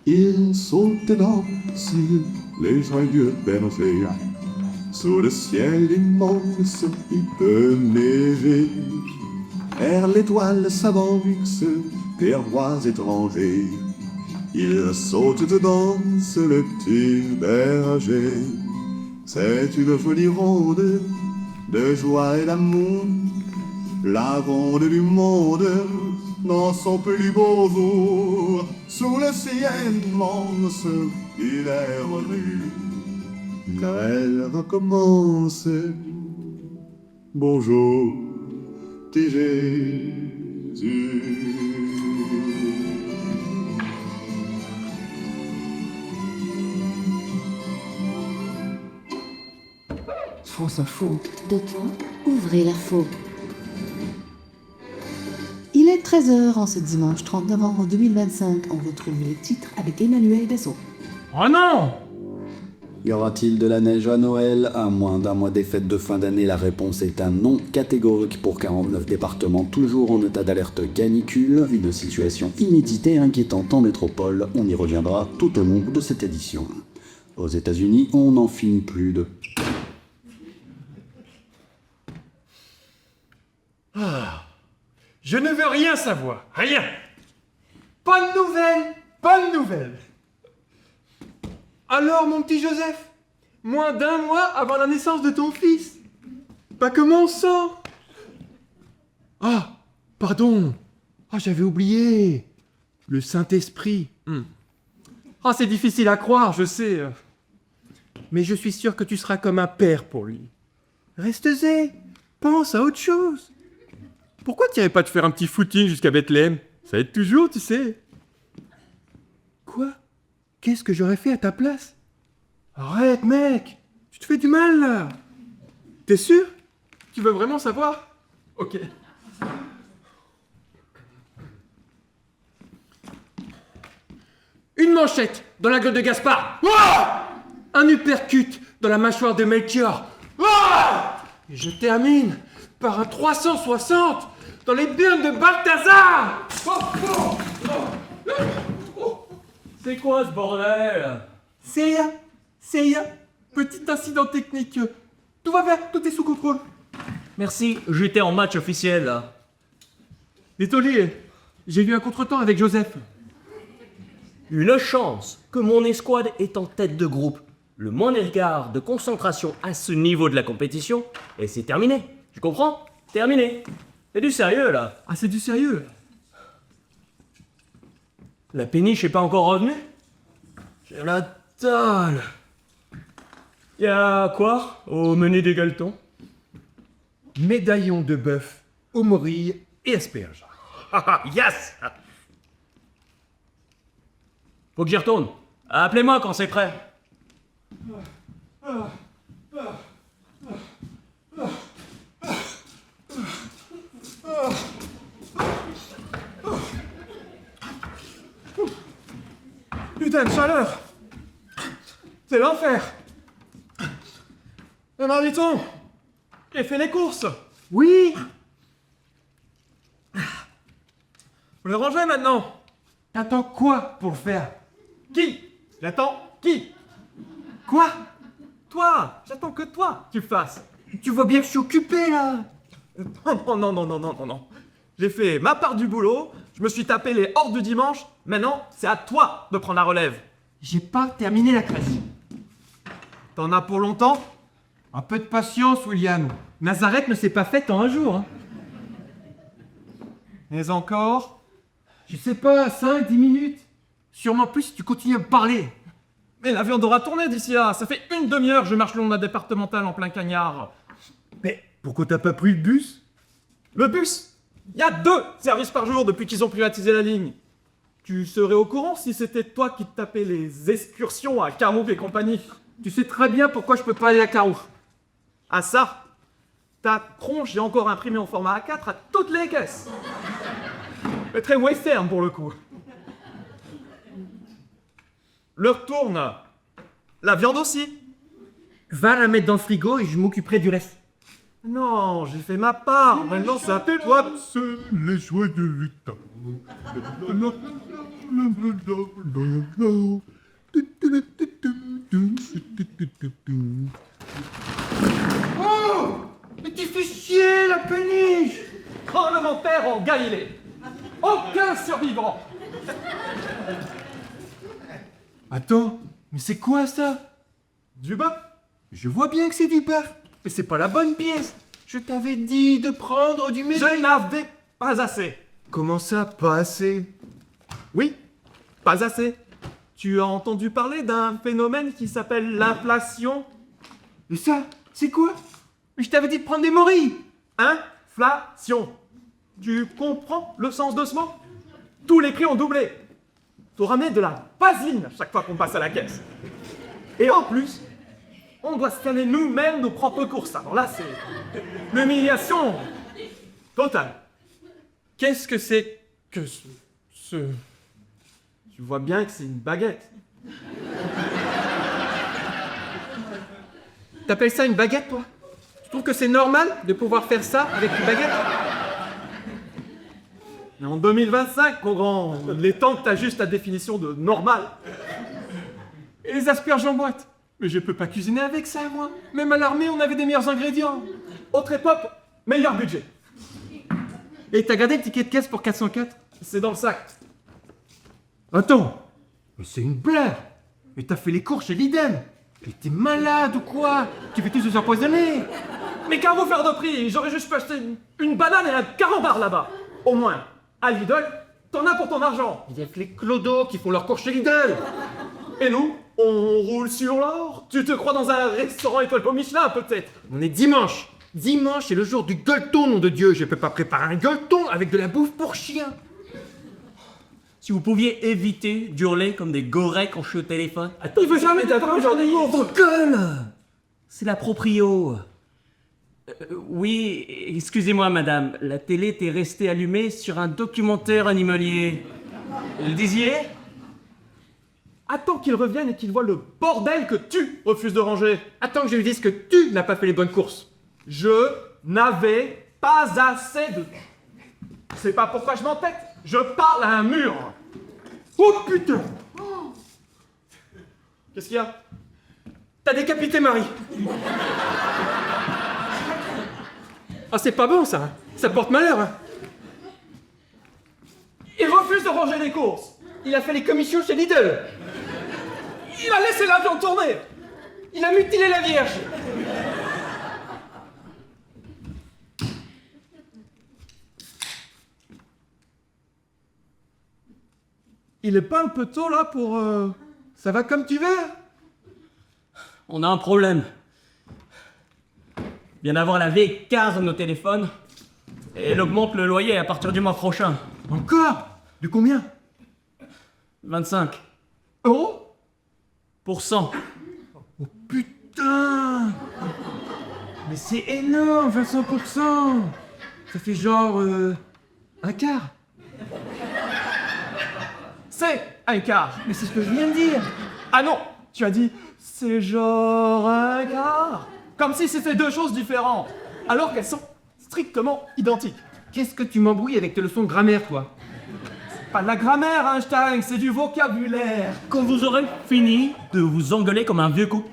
Il saute et danse, les joyeux bergers. Sous le ciel immense, il peut neiger. Vers l'étoile s'avance des rois étrangers. Il saute et danse le petit berger. C'est une folie ronde de joie et d'amour. La ronde du monde dans son plus beau jour. Sous le ciel immense, il est revenu. Noël recommence. Bonjour, petit Jésus. France Info. Docteur, ouvrez la faux. Il est 13h en ce dimanche 30 novembre 2025. On retrouve les titres avec Emmanuel Bessot. Oh non! Y aura-t-il de la neige à Noël? À moins d'un mois des fêtes de fin d'année, la réponse est un non catégorique pour 49 départements toujours en état d'alerte canicule. Une situation inédite et inquiétante en métropole. On y reviendra tout au long de cette édition. Aux États-Unis, on n'en finit plus de... Je ne veux rien savoir, rien. Pas de nouvelles, pas de nouvelles. Alors, mon petit Joseph, moins d'un mois avant la naissance de ton fils. Bah comment on sort? Ah, pardon. Ah, j'avais oublié. Le Saint-Esprit. Ah, c'est difficile à croire, je sais. Mais je suis sûr que tu seras comme un père pour lui. Reste-y, pense à autre chose. Pourquoi tu n'irais pas te faire un petit footing jusqu'à Bethléem? Ça aide toujours, tu sais. Quoi? Qu'est-ce que j'aurais fait à ta place? Arrête, mec! Tu te fais du mal, là! T'es sûr? Tu veux vraiment savoir? Ok. Une manchette dans la gueule de Gaspard! Ouah! Un uppercut dans la mâchoire de Melchior! Ouah! Et je termine par un 360 dans les burnes de Balthazar! C'est quoi ce bordel? C'est rien. Petit incident technique. Tout va bien, tout est sous contrôle. Merci, j'étais en match officiel là. Désolé, j'ai eu un contretemps avec Joseph. Une chance que mon escouade est en tête de groupe. Le moindre écart de concentration à ce niveau de la compétition, et c'est terminé. Tu comprends? Terminé. C'est du sérieux là. Ah, c'est du sérieux. La péniche est pas encore revenue? J'ai la dalle. Y'a quoi au menu des gueuletons? Médaillon de bœuf, aux morilles et asperges. Yes! Faut que j'y retourne. Appelez-moi quand c'est prêt. Putain de chaleur! C'est l'enfer! Alors dit-on, j'ai fait les courses! Oui! Faut les ranger maintenant! T'attends quoi pour le faire? Qui? J'attends qui? Quoi? Toi! J'attends que toi tu le fasses! Tu vois bien que je suis occupé là! Non. J'ai fait ma part du boulot, je me suis tapé les hors du dimanche, maintenant c'est à toi de prendre la relève. J'ai pas terminé la crèche. T'en as pour longtemps? Un peu de patience, William. Nazareth ne s'est pas faite en un jour. Hein. Mais encore? Je sais pas, 5-10 minutes. Sûrement plus si tu continues à me parler. Mais la viande aura tourné d'ici là. Ça fait une demi-heure que je marche le long de la départementale en plein cagnard. Mais pourquoi t'as pas pris le bus? Le bus? Il y a 2 services par jour depuis qu'ils ont privatisé la ligne. Tu serais au courant si c'était toi qui te tapais les excursions à Carouf et compagnie. Tu sais très bien pourquoi je peux pas aller à Carouf. Ah ça, ta tronche est encore imprimée en format A4 à toutes les caisses. Mais très western pour le coup. L'heure tourne. La viande aussi. Va la mettre dans le frigo et je m'occuperai du reste. Non, j'ai fait ma part. Maintenant, c'est à toi. Seuls les joyeux temps. Oh! Mais tu fais chier la péniche! Tremblement de terre en Galilée. Aucun survivant. Attends, mais c'est quoi ça? Du bœuf? Je vois bien que c'est du bœuf, mais c'est pas la bonne pièce. Je t'avais dit de prendre du métal. Je n'avais pas assez. Comment ça, pas assez? Oui, pas assez. Tu as entendu parler d'un phénomène qui s'appelle l'inflation? Et ça, c'est quoi? Mais je t'avais dit de prendre des morilles. Inflation. Tu comprends le sens de ce mot? Tous les prix ont doublé. Faut ramener de la vaseline à chaque fois qu'on passe à la caisse. Et en plus, on doit scanner nous-mêmes nos propres courses. Alors là, c'est l'humiliation totale. Qu'est-ce que c'est que ce... Tu vois bien que c'est une baguette. T'appelles ça une baguette, toi? Tu trouves que c'est normal de pouvoir faire ça avec une baguette? Mais en 2025, mon grand, il est temps que t'ajustes ta définition de normal. Et les asperges en boîte? Mais je peux pas cuisiner avec ça, moi. Même à l'armée, on avait des meilleurs ingrédients. Autre époque, meilleur budget. Et t'as gardé le ticket de caisse pour 404? C'est dans le sac. Attends, mais c'est une blague. Mais t'as fait les cours chez Lidl. Mais t'es malade ou quoi? Tu fais tous se empoisonner. Mais qu'à vous faire de prix? J'aurais juste pu acheter une banane et un carambar là-bas. Au moins, à Lidl, t'en as pour ton argent. Il y a que les clodos qui font leur cours chez Lidl. Et nous, on roule sur l'or. Tu te crois dans un restaurant étoile pour Michelin, peut-être? On est dimanche. Dimanche, c'est le jour du gueuleton, nom de Dieu. Je peux pas préparer un gueuleton avec de la bouffe pour chien. Si vous pouviez éviter d'hurler comme des gorets quand je suis au téléphone. Attends, il veut jamais t'attendre aujourd'hui. Ton gueule! C'est la proprio. Oui, excusez-moi madame, la télé était restée allumée sur un documentaire animalier. Le disiez? Attends qu'il revienne et qu'il voit le bordel que tu refuses de ranger. Attends que je lui dise que tu n'as pas fait les bonnes courses. Je n'avais pas assez de... C'est pas pourquoi je m'entête. Je parle à un mur. Oh putain! Qu'est-ce qu'il y a? T'as décapité Marie. Ah, c'est pas bon ça. Ça porte malheur. Il refuse de ranger les courses. Il a fait les commissions chez Lidl. Il a laissé l'avion tourner. Il a mutilé la Vierge. Il est pas un peu tôt là pour... Ça va comme tu veux? On a un problème. Il vient d'avoir la V15 de nos téléphones. Et elle augmente le loyer à partir du mois prochain. Encore? De combien? 25%. Euros? Oh Putain! Mais c'est énorme, 25%! Ça fait genre... un quart. C'est un quart. Mais c'est ce que je viens de dire. Ah non, tu as dit c'est genre un quart. Comme si c'était deux choses différentes. Alors qu'elles sont strictement identiques. Qu'est-ce que tu m'embrouilles avec tes leçons de grammaire, toi? C'est pas de la grammaire, Einstein, c'est du vocabulaire. Quand vous aurez fini de vous engueuler comme un vieux coup.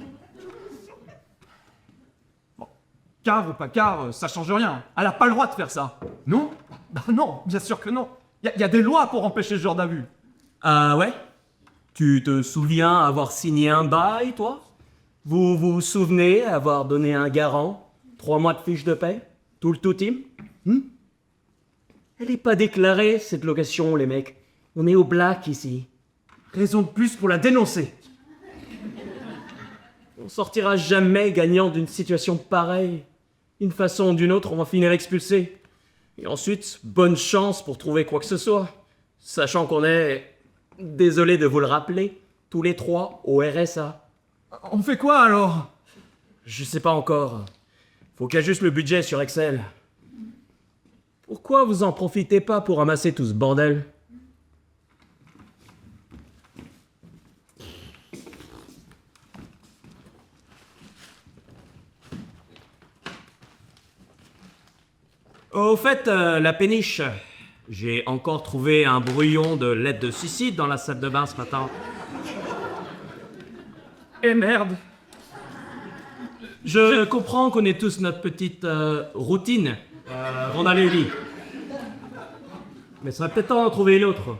Quart ou pas quart, ça change rien. Elle a pas le droit de faire ça. Non? Bah non, bien sûr que non. Y a des lois pour empêcher ce genre d'abus. Ah ouais? Tu te souviens avoir signé un bail, toi? Vous vous souvenez avoir donné un garant? 3 mois de fiche de paie? Tout le tout-team? Elle est pas déclarée, cette location, les mecs. On est au black, ici. Raison de plus pour la dénoncer. On sortira jamais gagnant d'une situation pareille. D'une façon ou d'une autre, on va finir expulsé. Et ensuite, bonne chance pour trouver quoi que ce soit. Sachant qu'on est, désolé de vous le rappeler, tous les 3 au RSA. On fait quoi alors? Je sais pas encore. Faut qu'il y ait juste le budget sur Excel. Pourquoi vous en profitez pas pour ramasser tout ce bordel? Au fait, la péniche, j'ai encore trouvé un brouillon de lettre de suicide dans la salle de bain ce matin. Et merde. Je comprends qu'on ait tous notre petite routine avant d'aller au lit. Mais ça serait peut-être temps d'en trouver une autre.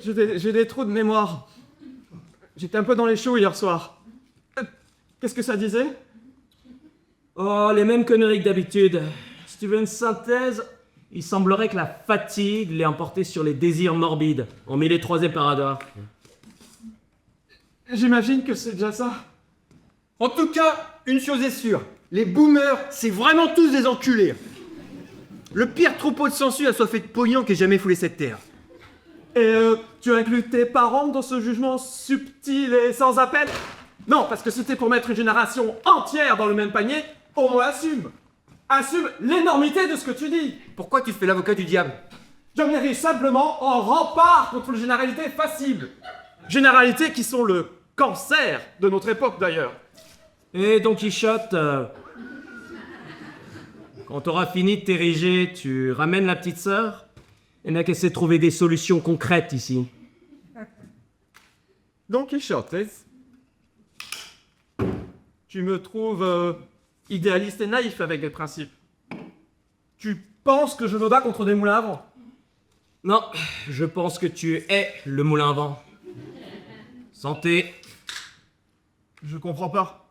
J'ai des trous de mémoire. J'étais un peu dans les choux hier soir. Qu'est-ce que ça disait? Oh, les mêmes conneries que d'habitude. Si tu veux une synthèse, il semblerait que la fatigue l'ait emporté sur les désirs morbides. On met les troisième paragraphe. J'imagine que c'est déjà ça. En tout cas, une chose est sûre, les boomers, c'est vraiment tous des enculés. Le pire troupeau de sangsues assoiffé de pognon qui ait jamais foulé cette terre. Et tu inclus tes parents dans ce jugement subtil et sans appel? Non, parce que c'était pour mettre une génération entière dans le même panier, au moins assume. Assume l'énormité de ce que tu dis. Pourquoi tu fais l'avocat du diable? Je m'érige simplement en rempart contre les généralités faciles. Généralités qui sont le cancer de notre époque d'ailleurs. Et Don Quichotte, quand t'auras fini de t'ériger, tu ramènes la petite sœur? Il n'a qu'à essayer de trouver des solutions concrètes ici. Don Quichotte, tu me trouves idéaliste et naïf avec des principes. Tu penses que je me bats contre des moulins à vent? Non, je pense que tu es le moulin à vent. Santé. Je comprends pas.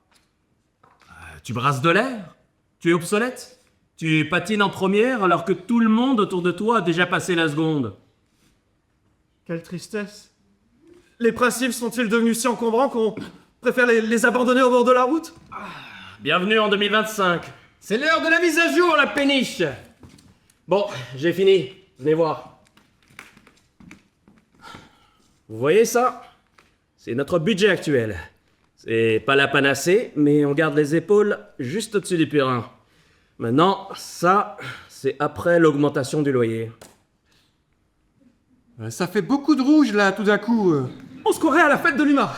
Tu brasses de l'air? Tu es obsolète? Tu patines en première alors que tout le monde autour de toi a déjà passé la seconde. Quelle tristesse. Les principes sont-ils devenus si encombrants qu'on préfère les abandonner au bord de la route? Bienvenue en 2025. C'est l'heure de la mise à jour, la péniche. Bon, j'ai fini. Venez voir. Vous voyez ça? C'est notre budget actuel. C'est pas la panacée, mais on garde les épaules juste au-dessus du purin. Maintenant, ça, c'est après l'augmentation du loyer. Ça fait beaucoup de rouge là, tout d'un coup. On se croirait à la fête de l'humain.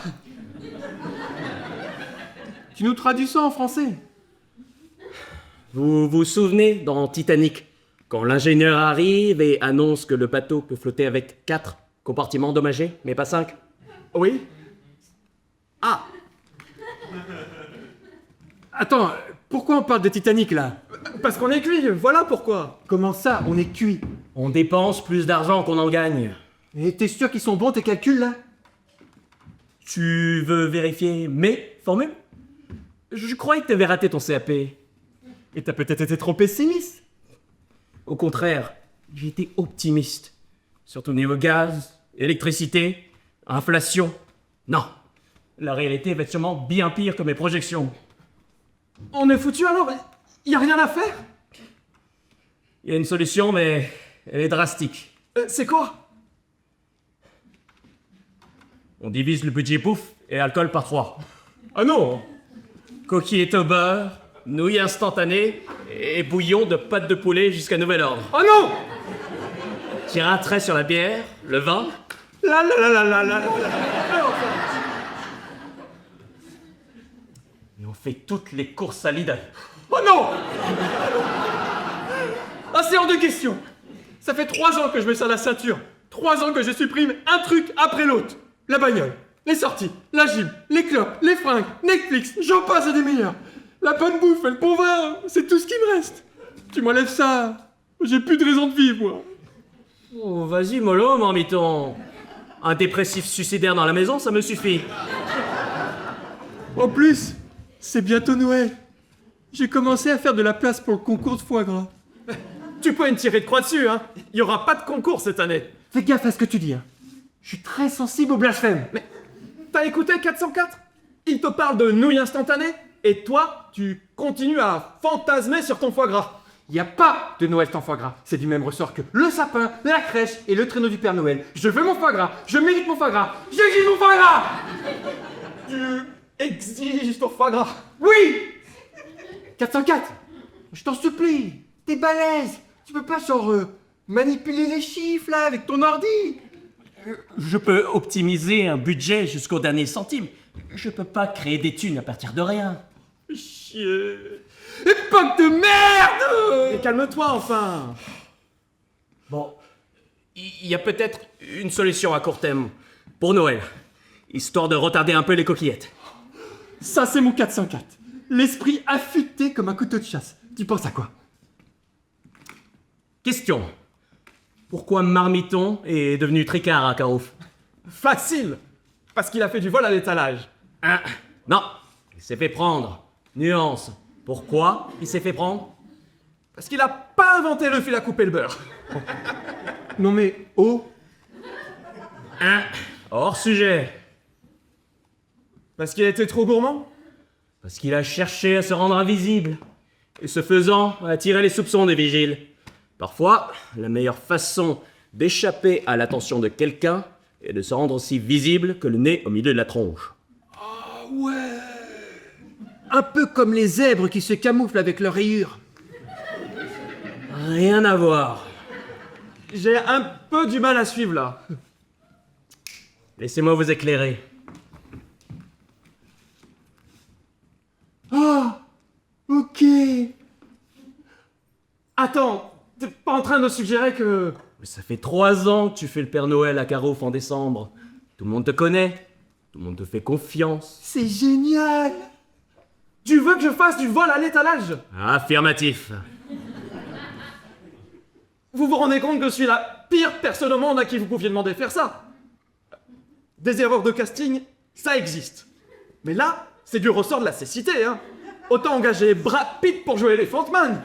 Tu nous traduis ça en français? Vous vous souvenez dans Titanic, quand l'ingénieur arrive et annonce que le bateau peut flotter avec 4 compartiments endommagés, mais pas 5? Oui. Ah. Attends, pourquoi on parle de Titanic là? Parce qu'on est cuit, voilà pourquoi. Comment ça, on est cuit? On dépense plus d'argent qu'on en gagne. Et t'es sûr qu'ils sont bons tes calculs là? Tu veux vérifier mes formules? Je croyais que t'avais raté ton CAP. Et t'as peut-être été trop pessimiste. Au contraire, j'ai été optimiste. Surtout niveau gaz, électricité, inflation. Non, la réalité va être sûrement bien pire que mes projections. On est foutu alors? Y a rien à faire? Il y a une solution, mais elle est drastique. C'est quoi? On divise le budget bouffe et alcool par 3. Ah non! Coquillettes au beurre, nouilles instantanées et bouillon de pâte de poulet jusqu'à nouvel ordre. Oh non! Tire un trait sur la bière, le vin. La la la la la la la. Et on fait toutes les courses à Lidl. Oh non! Ah, c'est hors de question! Ça fait 3 ans que je me serre la ceinture. 3 ans que je supprime un truc après l'autre. La bagnole, les sorties, la gym, les clopes, les fringues, Netflix, j'en passe et des meilleurs. La bonne bouffe et le bon vin, c'est tout ce qui me reste. Tu m'enlèves ça, j'ai plus de raison de vivre, moi. Oh, vas-y, mollo, marmiton. Un dépressif suicidaire dans la maison, ça me suffit. En plus, c'est bientôt Noël. J'ai commencé à faire de la place pour le concours de foie gras. Tu peux me tirer de croix dessus, hein. Il y aura pas de concours cette année. Fais gaffe à ce que tu dis, hein. Je suis très sensible au blasphème. Mais t'as écouté 404? Il te parle de nouilles instantanées et toi, tu continues à fantasmer sur ton foie gras. Il n'y a pas de Noël sans foie gras. C'est du même ressort que le sapin, la crèche et le traîneau du Père Noël. Je veux mon foie gras. Je mérite mon foie gras. J'exige mon foie gras. Tu exiges ton foie gras. Oui. 404. Je t'en supplie. T'es balèze. Tu peux pas genre manipuler les chiffres là avec ton ordi. Je peux optimiser un budget jusqu'au dernier centime. Je peux pas créer des thunes à partir de rien. Chier. Époque de merde! Mais calme-toi, enfin. Bon, il y a peut-être une solution à court terme pour Noël, histoire de retarder un peu les coquillettes. Ça, c'est mon 404. L'esprit affûté comme un couteau de chasse. Tu penses à quoi? Question. Pourquoi Marmiton est devenu tricard à Carouf? Facile! Parce qu'il a fait du vol à l'étalage. Hein? Non, il s'est fait prendre. Nuance. Pourquoi il s'est fait prendre? Parce qu'il a pas inventé le fil à couper le beurre. Non mais, oh! Hein? Hors sujet. Parce qu'il a été trop gourmand? Parce qu'il a cherché à se rendre invisible. Et ce faisant, a attiré les soupçons des vigiles. Parfois, la meilleure façon d'échapper à l'attention de quelqu'un est de se rendre aussi visible que le nez au milieu de la tronche. Ah ouais! Un peu comme les zèbres qui se camouflent avec leurs rayures. Rien à voir. J'ai un peu du mal à suivre là. Laissez-moi vous éclairer. Ah! Ok! Attends, t'es pas en train de suggérer que... Mais ça fait 3 ans que tu fais le Père Noël à Carouf en décembre. Tout le monde te connaît. Tout le monde te fait confiance. C'est génial! Tu veux que je fasse du vol à l'étalage? Affirmatif. Vous vous rendez compte que je suis la pire personne au monde à qui vous pouviez demander de faire ça? Des erreurs de casting, ça existe. Mais là, c'est du ressort de la cécité, hein. Autant engager Brad Pitt pour jouer Elephant Man.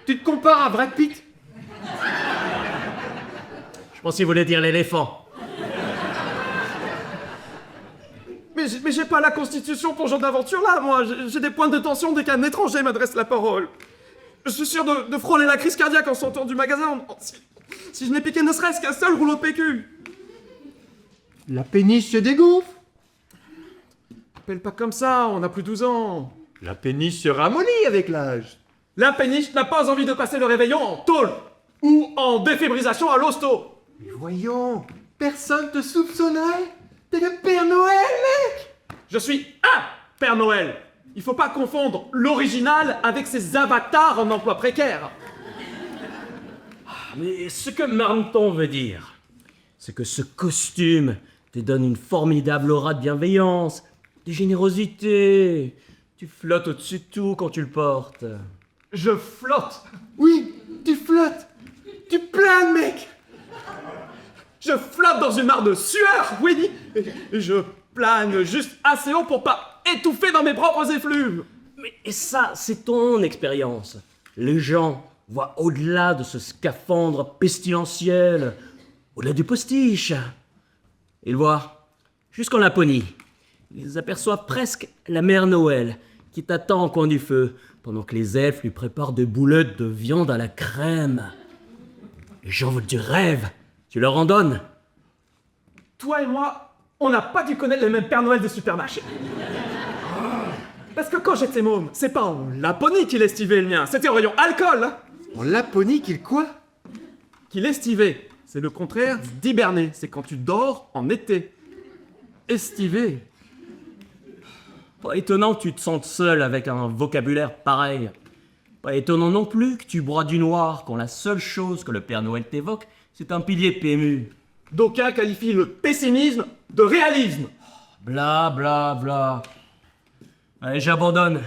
Tu te compares à Brad Pitt? Je pensais qu'il voulait dire l'éléphant. Mais j'ai pas la constitution pour ce genre d'aventure là, moi. J'ai des points de tension dès qu'un étranger m'adresse la parole. Je suis sûr de frôler la crise cardiaque en sortant du magasin. Si je n'ai piqué ne serait-ce qu'un seul rouleau de PQ. La péniche se dégonfle. Appelle pas comme ça, on a plus 12 ans. La péniche se ramollit avec l'âge. La péniche n'a pas envie de passer le réveillon en tôle ou en défibrisation à l'hosto. Mais voyons, personne te soupçonnerait. T'es le Père Noël, mec! Je suis un Père Noël. Il faut pas confondre l'original avec ses avatars en emploi précaire. Mais ce que Marmiton veut dire, c'est que ce costume te donne une formidable aura de bienveillance, de générosité. Tu flottes au-dessus de tout quand tu le portes. Je flotte. Oui, tu flottes. Tu planes, mec. Je flotte dans une mare de sueur, oui. Et je plane juste assez haut pour pas étouffer dans mes propres effluves. Mais ça, c'est ton expérience. Les gens voient au-delà de ce scaphandre pestilentiel, au-delà du postiche. Ils voient jusqu'en Laponie. Ils aperçoivent presque la mère Noël qui t'attend au coin du feu pendant que les elfes lui préparent des boulettes de viande à la crème. Les gens veulent du rêve. Tu leur en donnes. Toi et moi, on n'a pas dû connaître le même Père Noël de supermarché. Parce que quand j'étais môme, c'est pas en Laponie qu'il estivait le mien, c'était au rayon alcool. Hein. En Laponie qu'il quoi? Qu'il estivait. C'est le contraire d'hiberner. C'est quand tu dors en été. Estiver. Pas étonnant que tu te sentes seul avec un vocabulaire pareil. Pas étonnant non plus que tu broies du noir quand la seule chose que le Père Noël t'évoque, c'est un pilier PMU. D'aucuns qualifient le pessimisme de réalisme. Bla bla bla. Allez, j'abandonne.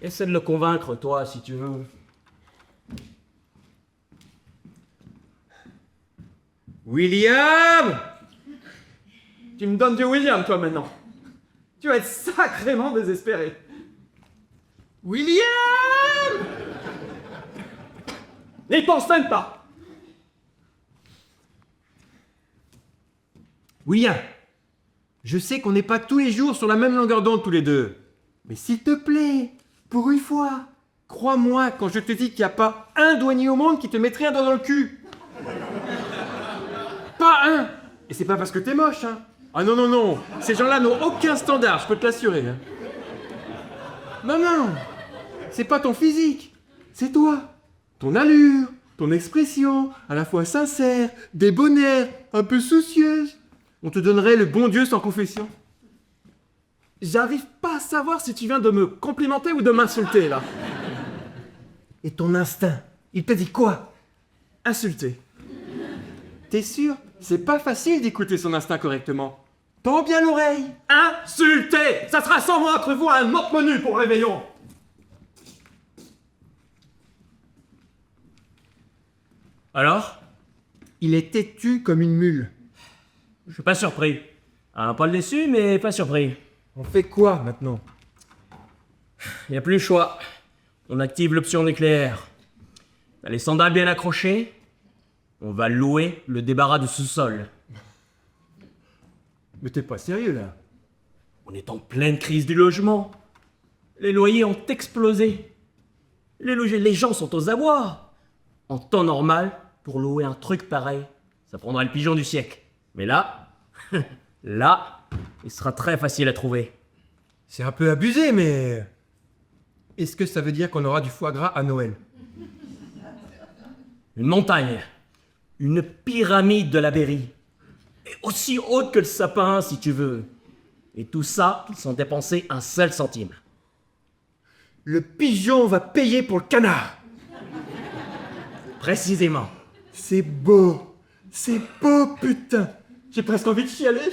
Essaie de le convaincre, toi, si tu veux. William! Tu me donnes du William, toi, maintenant. Tu vas être sacrément désespéré. William! N'y pense même pas. William, je sais qu'on n'est pas tous les jours sur la même longueur d'onde tous les deux. Mais s'il te plaît, pour une fois, crois-moi quand je te dis qu'il n'y a pas un douanier au monde qui te mettrait un doigt dans le cul. Pas un! Et c'est pas parce que t'es moche, hein. Ah non, non, non, ces gens-là n'ont aucun standard, je peux te l'assurer. Hein. Non, non, c'est pas ton physique, c'est toi. Ton allure, ton expression, à la fois sincère, débonnaire, un peu soucieuse. On te donnerait le bon Dieu sans confession. J'arrive pas à savoir si tu viens de me complimenter ou de m'insulter, là. Et ton instinct, il te dit quoi? Insulter. T'es sûr? C'est pas facile d'écouter son instinct correctement. Tends bien l'oreille. Insulter! Ça sera sans moi, entre vous, un autre menu pour réveillon. Alors? Il est têtu comme une mule. Je suis pas surpris. Un poil déçu, mais pas surpris. On fait quoi maintenant? Y a plus le choix. On active l'option nucléaire. T'as les sandales bien accrochées. On va louer le débarras du sous-sol. Mais t'es pas sérieux là? On est en pleine crise du logement. Les loyers ont explosé. Les gens sont aux abois. En temps normal, pour louer un truc pareil, ça prendra le pigeon du siècle. Mais là, là, il sera très facile à trouver. C'est un peu abusé, mais... Est-ce que ça veut dire qu'on aura du foie gras à Noël? Une montagne. Une pyramide de la Berry. Et aussi haute que le sapin, si tu veux. Et tout ça, sans dépenser un seul centime. Le pigeon va payer pour le canard. Précisément. C'est beau, putain. J'ai presque envie de chialer.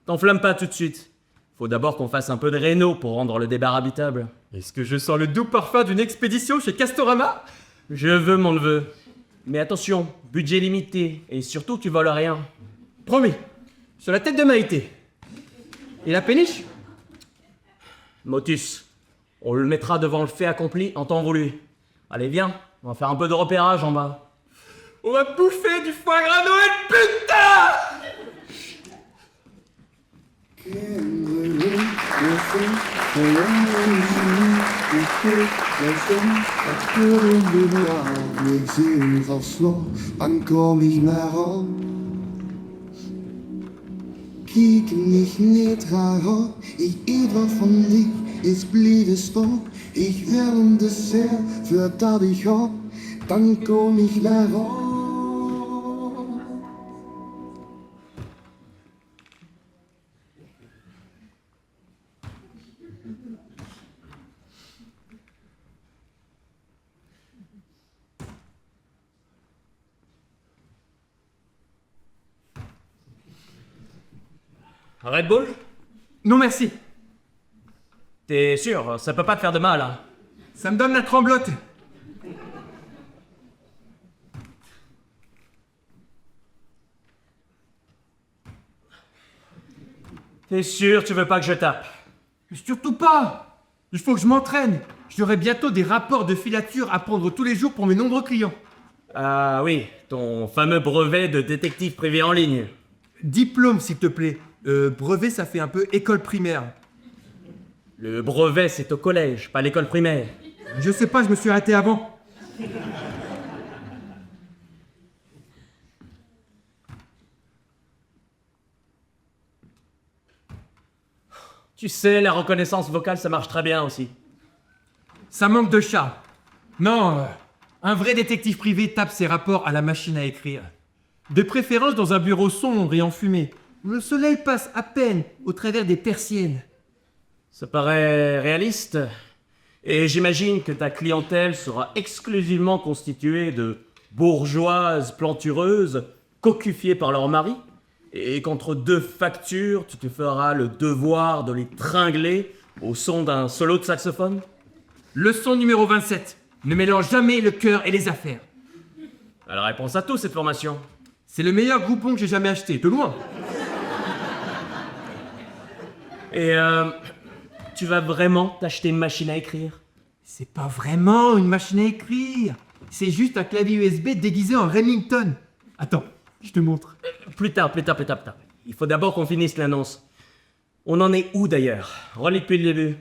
T'enflamme pas tout de suite. Faut d'abord qu'on fasse un peu de réno pour rendre le débarras habitable. Est-ce que je sens le doux parfum d'une expédition chez Castorama? Je veux mon neveu. Mais attention, budget limité. Et surtout, tu voles rien. Promis, sur la tête de Maïté. Et la péniche? Motus, on le mettra devant le fait accompli en temps voulu. Allez, viens, on va faire un peu de repérage en bas. On va bouffer du foie gras Noël, putain! Wann komm ich mehr raus? Kijk nicht mehr drauf, ich etwa von dich, es blieb es doch. Ich will ein Dessert, für das ich hab, dann komm ich mehr raus. Red Bull? Non merci, T'es sûr, ça peut pas te faire de mal, hein? ça me donne la tremblote. T'es sûr, tu veux pas que je tape? Surtout pas. Il faut que je m'entraîne. J'aurai bientôt des rapports de filature à prendre tous les jours pour mes nombreux clients. Ah oui, ton fameux brevet de détective privé en ligne. Diplôme, s'il te plaît. Brevet, ça fait un peu école primaire. Le brevet, c'est au collège, pas l'école primaire. Je sais pas, je me suis arrêté avant. Tu sais, la reconnaissance vocale, ça marche très bien aussi. Ça manque de charme. Non, un vrai détective privé tape ses rapports à la machine à écrire. De préférence dans un bureau sombre et enfumé, où le soleil passe à peine au travers des persiennes. Ça paraît réaliste. Et j'imagine que ta clientèle sera exclusivement constituée de bourgeoises plantureuses, cocufiées par leur mari, et qu'entre deux factures, tu te feras le devoir de les tringler au son d'un solo de saxophone. Leçon numéro 27. Ne mélange jamais le cœur et les affaires. Elle a la réponse à tout, cette formation. C'est le meilleur groupon que j'ai jamais acheté, de loin. Et tu vas vraiment t'acheter une machine à écrire? C'est pas vraiment une machine à écrire. C'est juste un clavier USB déguisé en Remington. Attends, je te montre. Plus tard. Il faut d'abord qu'on finisse l'annonce. On en est où d'ailleurs? Relis depuis le début.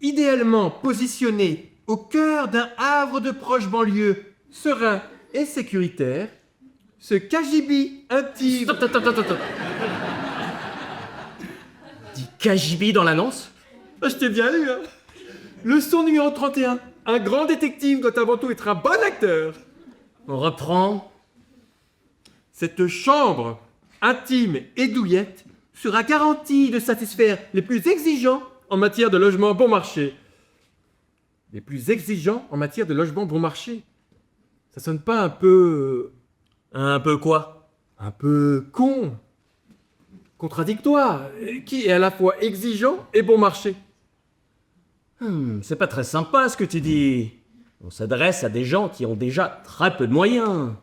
Idéalement positionné au cœur d'un havre de proche banlieue, serein et sécuritaire, ce KGB intime... Stop. Dis KGB dans l'annonce? Ah, je t'ai bien lu, hein. Leçon numéro 31. Un grand détective doit avant tout être un bon acteur. On reprend. Cette chambre intime et douillette sera garantie de satisfaire les plus exigeants en matière de logement bon marché. Les plus exigeants en matière de logement bon marché. Ça sonne pas un peu... Un peu quoi? un peu con, contradictoire, qui est à la fois exigeant et bon marché. C'est pas très sympa ce que tu dis. On s'adresse à des gens qui ont déjà très peu de moyens.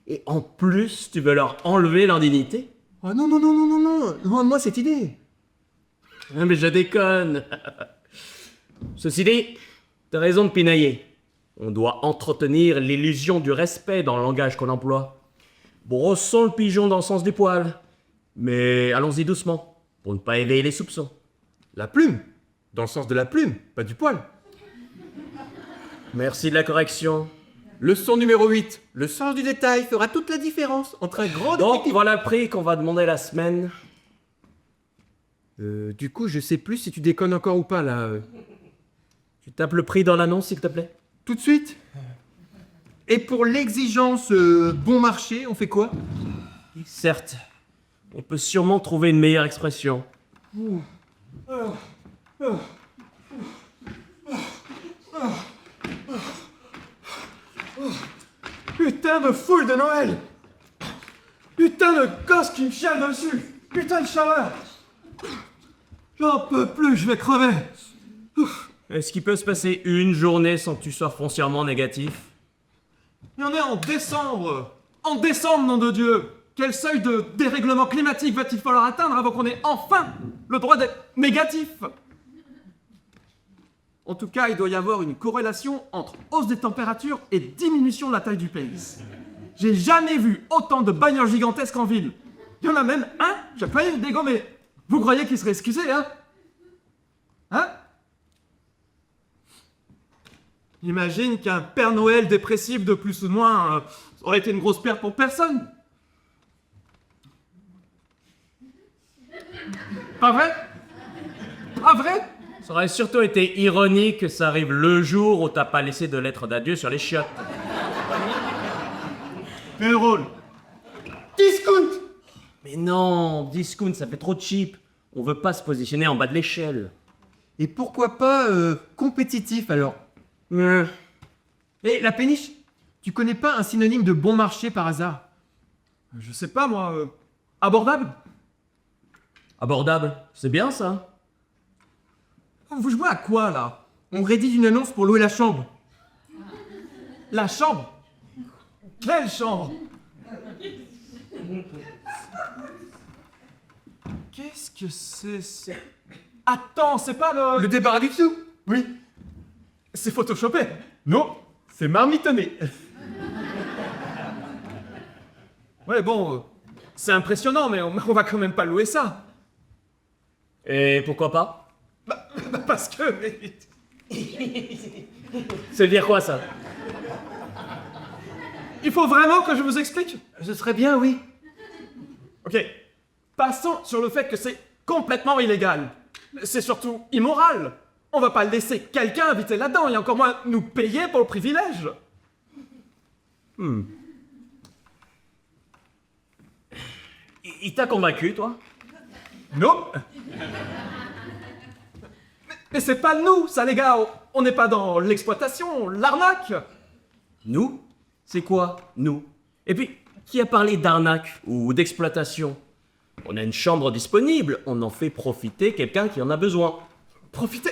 Et en plus, tu veux leur enlever leur dignité? Oh non, non, non, non, non, non, loin de moi cette idée. Ah, mais je déconne. Ceci dit, t'as raison de pinailler. On doit entretenir l'illusion du respect dans le langage qu'on emploie. Brossons le pigeon dans le sens du poil. Mais allons-y doucement, pour ne pas éveiller les soupçons. La plume, dans le sens de la plume, pas du poil. Merci de la correction. Leçon numéro 8. Le sens du détail fera toute la différence entre un grand Donc détective... voilà le prix qu'on va demander la semaine. Du coup, je sais plus si tu déconnes encore ou pas, là. Tu tapes le prix dans l'annonce, s'il te plaît. Tout de suite. Et pour l'exigence bon marché, on fait quoi? Certes, on peut sûrement trouver une meilleure expression. Putain de foule de Noël! Putain de gosse qui me chiale dessus! Putain de chaleur! J'en peux plus, je vais crever! Est-ce qu'il peut se passer une journée sans que tu sois foncièrement négatif? Et on est en décembre! En décembre, nom de Dieu! Quel seuil de dérèglement climatique va-t-il falloir atteindre avant qu'on ait enfin le droit d'être négatif? En tout cas, il doit y avoir une corrélation entre hausse des températures et diminution de la taille du pays. J'ai jamais vu autant de bagnoles gigantesques en ville. Il y en a même un, j'ai failli le dégommer. Vous croyez qu'il serait excusé, hein? Hein? Imagine qu'un Père Noël dépressif de plus ou de moins aurait été une grosse perte pour personne. Pas vrai? Pas vrai? Ça aurait surtout été ironique que ça arrive le jour où t'as pas laissé de lettre d'adieu sur les chiottes. Quel rôle? Discount! Mais non, discount, ça fait trop cheap. On veut pas se positionner en bas de l'échelle. Et pourquoi pas compétitif, alors? Et la péniche, tu connais pas un synonyme de bon marché par hasard? Je sais pas moi, abordable? Abordable, c'est bien ça. Vous jouez à quoi là? On rédige une annonce pour louer la chambre. La chambre? Quelle chambre? Qu'est-ce que c'est? Attends, c'est pas le... Le débarras du dessous? Oui. C'est photoshopé. Non, c'est marmitonné. Ouais bon, c'est impressionnant mais on va quand même pas louer ça. Et pourquoi pas? Parce que... Ça veut dire quoi ça? Il faut vraiment que je vous explique? Ce serait bien, oui. Ok, passons sur le fait que c'est complètement illégal. C'est surtout immoral. On va pas laisser quelqu'un habiter là-dedans, et encore moins nous payer pour le privilège. Il t'a convaincu, toi? Non. Mais c'est pas nous, ça les gars. On n'est pas dans l'exploitation, l'arnaque. Nous? C'est quoi, nous? Et puis, qui a parlé d'arnaque ou d'exploitation? On a une chambre disponible, on en fait profiter quelqu'un qui en a besoin. Profitez.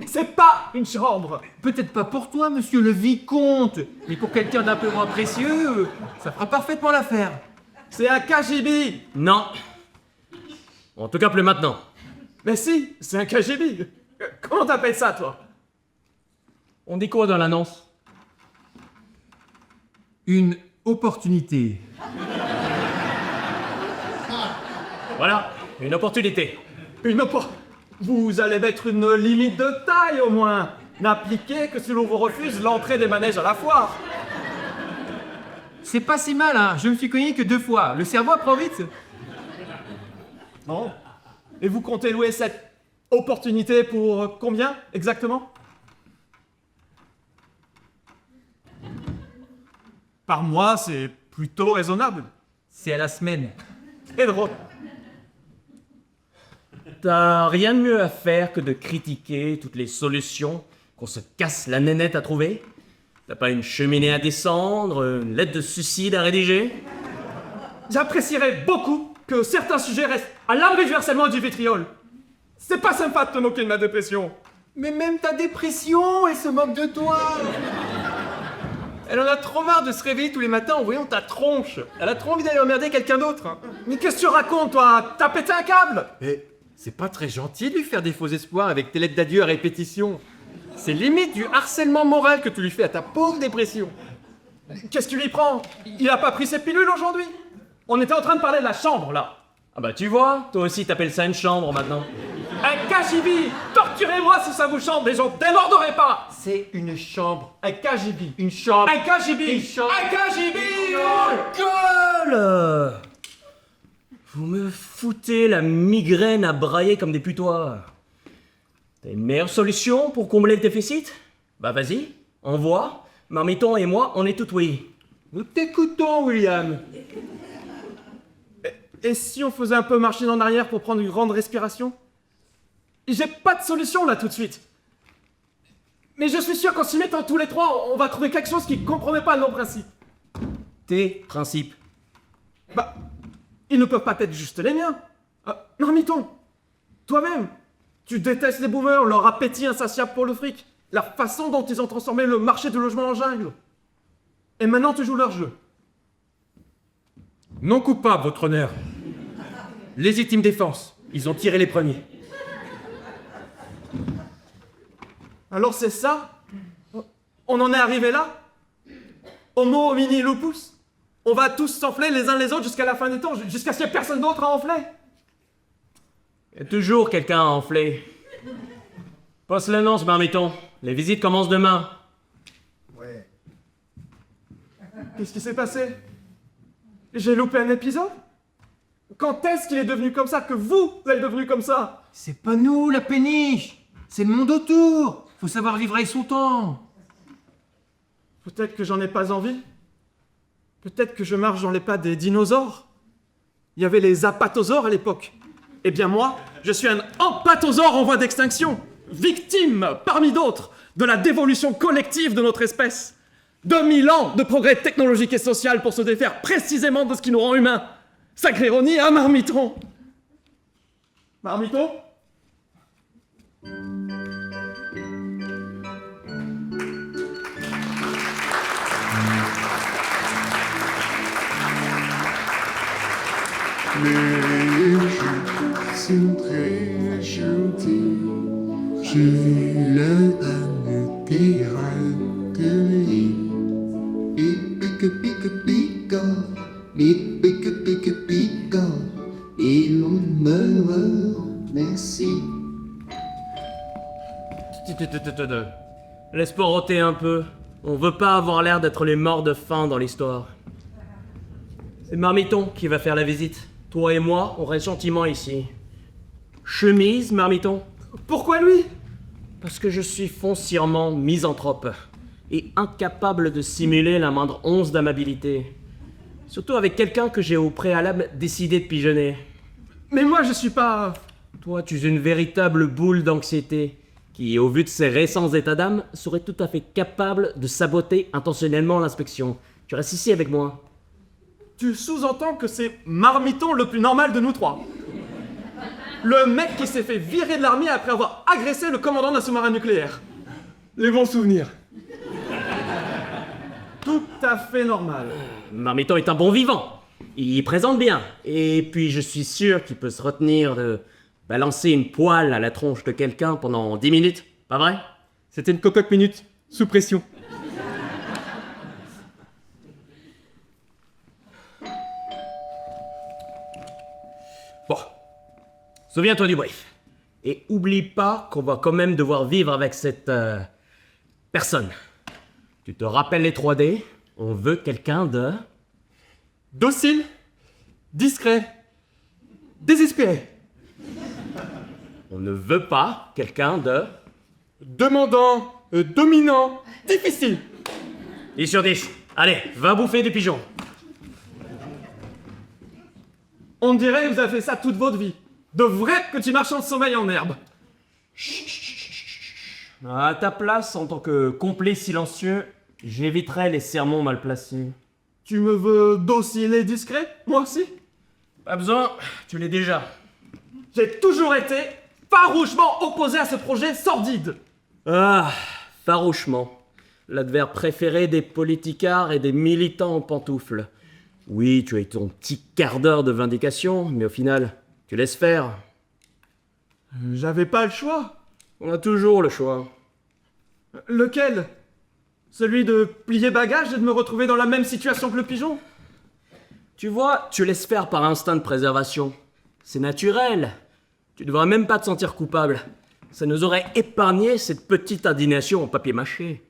C'est pas une chambre. Peut-être pas pour toi, monsieur le vicomte, mais pour quelqu'un d'un peu moins précieux, ça fera parfaitement l'affaire. C'est un KGB. Non. En tout cas, plus maintenant. Mais si, c'est un KGB. Comment t'appelles ça, toi? On dit quoi dans l'annonce? Une opportunité. Voilà, une opportunité. Vous allez mettre une limite de taille, au moins. N'appliquez que si l'on vous refuse l'entrée des manèges à la foire. C'est pas si mal, hein. Je me suis cogné que 2 fois. Le cerveau apprend vite. Bon. Et vous comptez louer cette opportunité pour combien, exactement? Par mois, c'est plutôt raisonnable. C'est à la semaine. C'est drôle. T'as rien de mieux à faire que de critiquer toutes les solutions qu'on se casse la nénette à trouver? T'as pas une cheminée à descendre, une lettre de suicide à rédiger? J'apprécierais beaucoup que certains sujets restent à l'abri du harcèlement et du vitriol. C'est pas sympa de te moquer de ma dépression. Mais même ta dépression, elle se moque de toi. Elle en a trop marre de se réveiller tous les matins en voyant ta tronche. Elle a trop envie d'aller emmerder quelqu'un d'autre. Mais qu'est-ce que tu racontes, toi? T'as pété un câble? Mais c'est pas très gentil de lui faire des faux espoirs avec tes lettres d'adieu à répétition. C'est limite du harcèlement moral que tu lui fais à ta pauvre dépression. Qu'est-ce que tu lui prends? Il a pas pris ses pilules aujourd'hui? On était en train de parler de la chambre, là. Ah bah tu vois, toi aussi t'appelles ça une chambre maintenant. Un KGB! Torturez-moi si ça vous chante, les gens démorderaient pas! C'est une chambre. Un KGB! Une chambre. Un KGB! Une chambre. Un KGB! Gueule! Vous me foutez la migraine à brailler comme des putois. T'as une meilleure solution pour combler le déficit? Bah vas-y, envoie. Marmiton et moi, on est tout oui. Nous t'écoutons, William. Et si on faisait un peu marcher en arrière pour prendre une grande respiration? J'ai pas de solution là tout de suite. Mais je suis sûr qu'en s'y mettant tous les trois, on va trouver quelque chose qui compromet pas nos principes. Tes principes. Bah, ils ne peuvent pas être juste les miens. Marmiton, toi-même, tu détestes les boomers, leur appétit insatiable pour le fric, la façon dont ils ont transformé le marché du logement en jungle. Et maintenant tu joues leur jeu. Non coupable, votre honneur. Légitime défense. Ils ont tiré les premiers. Alors c'est ça? On en est arrivé là? Homo homini lupus? On va tous s'enfler les uns les autres jusqu'à la fin des temps, jusqu'à ce qu'il n'y ait personne d'autre à enfler? Il y a toujours quelqu'un à enfler. Passe l'annonce, Marmiton. Les visites commencent demain. Qu'est-ce qui s'est passé? J'ai loupé un épisode? Quand est-ce qu'il est devenu comme ça? Que vous êtes devenu comme ça? C'est pas nous, la péniche. C'est le monde autour. Faut savoir vivre avec son temps. Peut-être que j'en ai pas envie. Peut-être que je marche dans les pas des dinosaures. Il y avait les apatosaures à l'époque. Eh bien moi, je suis un empatosaure en voie d'extinction. Victime, parmi d'autres, de la dévolution collective de notre espèce. 2000 ans de progrès technologique et social pour se défaire précisément de ce qui nous rend humains. Sacrée ironie, hein, Marmiton? Marmiton? Les jours sont très gentils. Je le âme piraterie. Pique, pique, pique, pique, pique, pique, pique. Et l'on meurt, merci. Laisse poroter un peu. On veut pas avoir l'air d'être les morts de faim dans l'histoire. C'est Marmiton qui va faire la visite. Toi et moi, on reste gentiment ici. Chemise, Marmiton? Pourquoi lui? Parce que je suis foncièrement misanthrope et incapable de simuler la moindre once d'amabilité. Surtout avec quelqu'un que j'ai au préalable décidé de pigeonner. Mais moi je suis pas... Toi, tu es une véritable boule d'anxiété qui, au vu de ses récents états d'âme, serait tout à fait capable de saboter intentionnellement l'inspection. Tu restes ici avec moi. Tu sous-entends que c'est Marmiton le plus normal de nous trois. Le mec qui s'est fait virer de l'armée après avoir agressé le commandant d'un sous-marin nucléaire. Les bons souvenirs. Tout à fait normal. Marmiton est un bon vivant. Il présente bien. Et puis je suis sûr qu'il peut se retenir de balancer une poêle à la tronche de quelqu'un pendant 10 minutes. Pas vrai? C'était une cocotte minute, sous pression. Bon. Souviens-toi du brief. Et oublie pas qu'on va quand même devoir vivre avec cette personne. Tu te rappelles les 3D? On veut quelqu'un de... Docile, discret, désespéré, On ne veut pas quelqu'un de... demandant, dominant, difficile. 10 sur 10. Allez, va bouffer du pigeon. On dirait que vous avez fait ça toute votre vie. De vrais petits marchands de sommeil en herbe. À ta place, en tant que complet silencieux, j'éviterais les sermons mal placés. Tu me veux docile et discret, moi aussi? Pas besoin, tu l'es déjà. J'ai toujours été farouchement opposé à ce projet sordide. Ah, farouchement. L'adverbe préféré des politicards et des militants en pantoufles. Oui, tu as eu ton petit quart d'heure de vindication, mais au final, tu laisses faire. J'avais pas le choix. On a toujours le choix. Lequel? Celui de plier bagage et de me retrouver dans la même situation que le pigeon? Tu vois, tu laisses faire par instinct de préservation. C'est naturel. Tu devrais même pas te sentir coupable. Ça nous aurait épargné cette petite indignation en papier mâché.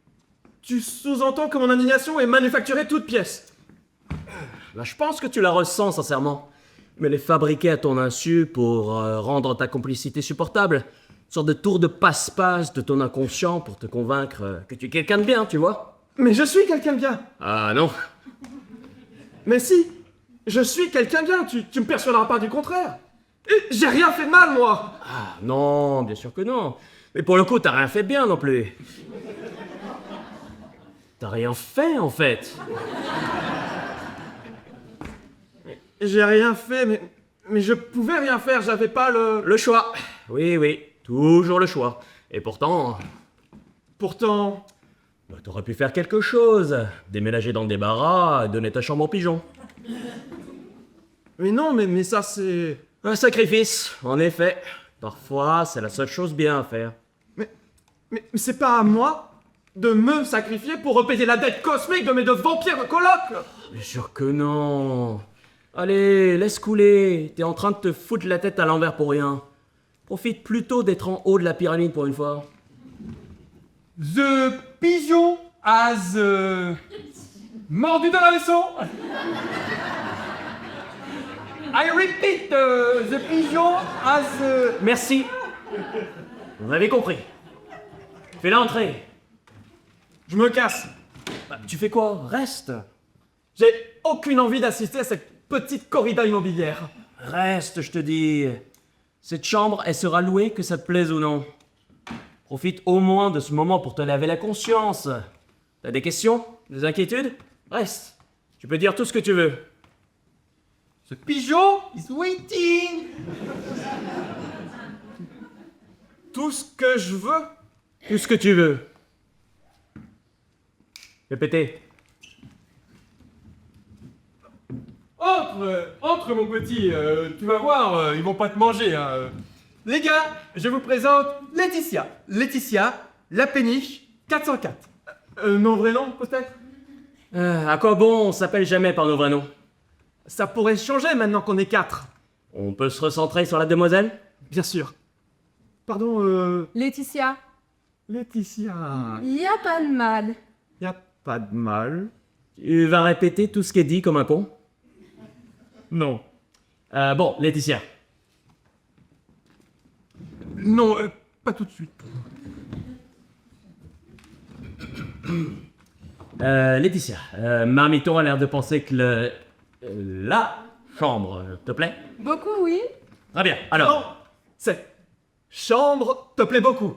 Tu sous-entends que mon indignation est manufacturée toute pièce. Bah, je pense que tu la ressens sincèrement. Mais les fabriquer à ton insu pour rendre ta complicité supportable. Une sorte de tour de passe-passe de ton inconscient pour te convaincre que tu es quelqu'un de bien, tu vois. Mais je suis quelqu'un de bien. Ah non. Mais si, je suis quelqu'un de bien, tu me persuaderas pas du contraire. Et j'ai rien fait de mal, moi. Ah non, bien sûr que non. Mais pour le coup, t'as rien fait de bien non plus. T'as rien fait, en fait. J'ai rien fait, mais je pouvais rien faire, j'avais pas le... Le choix. Oui, oui, toujours le choix. Et pourtant... Pourtant... Bah, t'aurais pu faire quelque chose. Déménager dans le débarras et donner ta chambre aux pigeons. Mais non, mais ça c'est... Un sacrifice, en effet. Parfois, c'est la seule chose bien à faire. Mais c'est pas à moi de me sacrifier pour repayer la dette cosmique de mes deux vampires colocs. Bien sûr que non. Allez, laisse couler. T'es en train de te foutre la tête à l'envers pour rien. Profite plutôt d'être en haut de la pyramide pour une fois. The pigeon has mordu dans la leçon. I repeat, the pigeon has... Merci. Vous avez compris. Fais-la entrer. Je me casse. Bah, tu fais quoi? Reste. J'ai aucune envie d'assister à cette petite corrida immobilière. Reste, je te dis. Cette chambre, elle sera louée que ça te plaise ou non. Profite au moins de ce moment pour te laver la conscience. T'as des questions? Des inquiétudes? Reste. Tu peux dire tout ce que tu veux. The pigeon is waiting. Tout ce que je veux. Tout ce que tu veux. Répétez. Entre mon petit, tu vas voir, ils vont pas te manger. Hein. Les gars, je vous présente Laetitia. Laetitia, la péniche 404. Mon vrai nom, peut-être? À quoi bon on s'appelle jamais par nos vrais noms? Ça pourrait changer maintenant qu'on est 4. On peut se recentrer sur la demoiselle? Bien sûr. Pardon, Laetitia, Laetitia. y a pas de mal. Y a pas de mal. Tu vas répéter tout ce qui est dit comme un con? Non. Bon, Laetitia. Non, pas tout de suite. Laetitia, Marmiton a l'air de penser que la chambre te plaît? Beaucoup, oui. Très bien, alors... Non, c'est... Chambre te plaît beaucoup.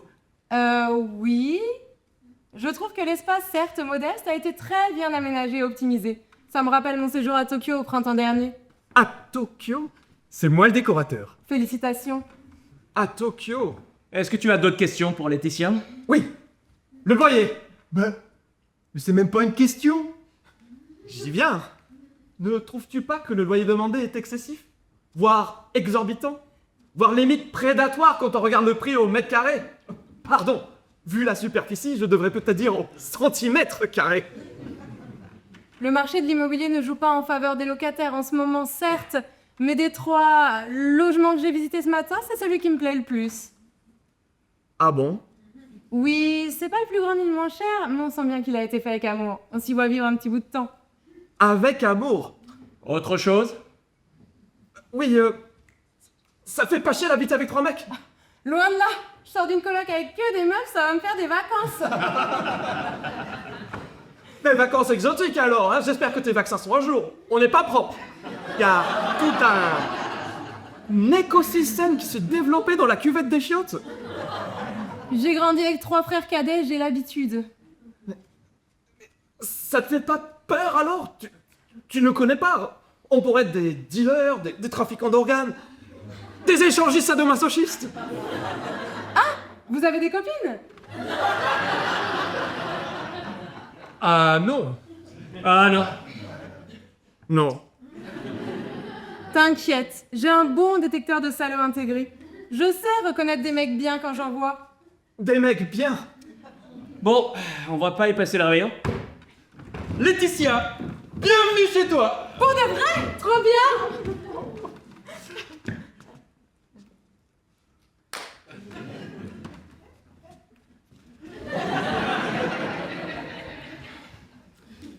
Oui. Je trouve que l'espace, certes modeste, a été très bien aménagé et optimisé. Ça me rappelle mon séjour à Tokyo au printemps dernier. À Tokyo? C'est moi le décorateur. Félicitations. À Tokyo? Est-ce que tu as d'autres questions pour Laetitia? Oui. Le loyer. Ben, mais c'est même pas une question. J'y viens. Ne trouves-tu pas que le loyer demandé est excessif? Voire exorbitant? Voire limite prédatoire quand on regarde le prix au mètre carré? Pardon, vu la superficie, je devrais peut-être dire au centimètre carré. Le marché de l'immobilier ne joue pas en faveur des locataires en ce moment, certes, mais des 3 logements que j'ai visités ce matin, c'est celui qui me plaît le plus. Ah bon? Oui, c'est pas le plus grand ni le moins cher, mais on sent bien qu'il a été fait avec amour. On s'y voit vivre un petit bout de temps. Avec amour? Autre chose? Oui, ça fait pas chier d'habiter avec 3 mecs? Loin de là, je sors d'une coloc avec que des meufs, ça va me faire des vacances. Des vacances exotiques alors, hein? J'espère que tes vaccins sont un jour. On n'est pas propre. Il y a tout un Un écosystème qui s'est développé dans la cuvette des chiottes. J'ai grandi avec 3 frères cadets, j'ai l'habitude. Ça te fait pas peur alors? Tu ne connais pas? On pourrait être des dealers, des trafiquants d'organes, des échangistes sadomasochistes. Vous avez des copines? Ah non. Ah non. Non. T'inquiète, j'ai un bon détecteur de salauds intégré. Je sais reconnaître des mecs bien quand j'en vois. Des mecs bien. Bon, on va pas y passer le réveillon. Laetitia, bienvenue chez toi. Pour de vrai? Trop bien!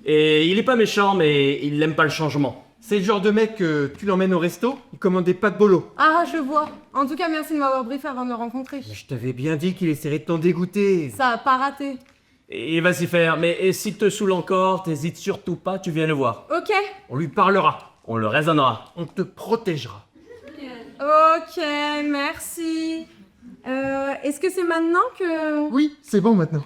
Et il est pas méchant, mais il n'aime pas le changement. C'est le genre de mec que tu l'emmènes au resto, il commande des pâtes bolo. Ah, je vois. En tout cas, merci de m'avoir briefé avant de me rencontrer. Je t'avais bien dit qu'il essaierait de t'en dégoûter. Ça a pas raté. Et il va s'y faire, mais s'il te saoule encore, t'hésites surtout pas, tu viens le voir. Ok. On lui parlera, On le raisonnera. on te protégera. Ok, merci. Est-ce que c'est maintenant que... Oui, c'est bon maintenant.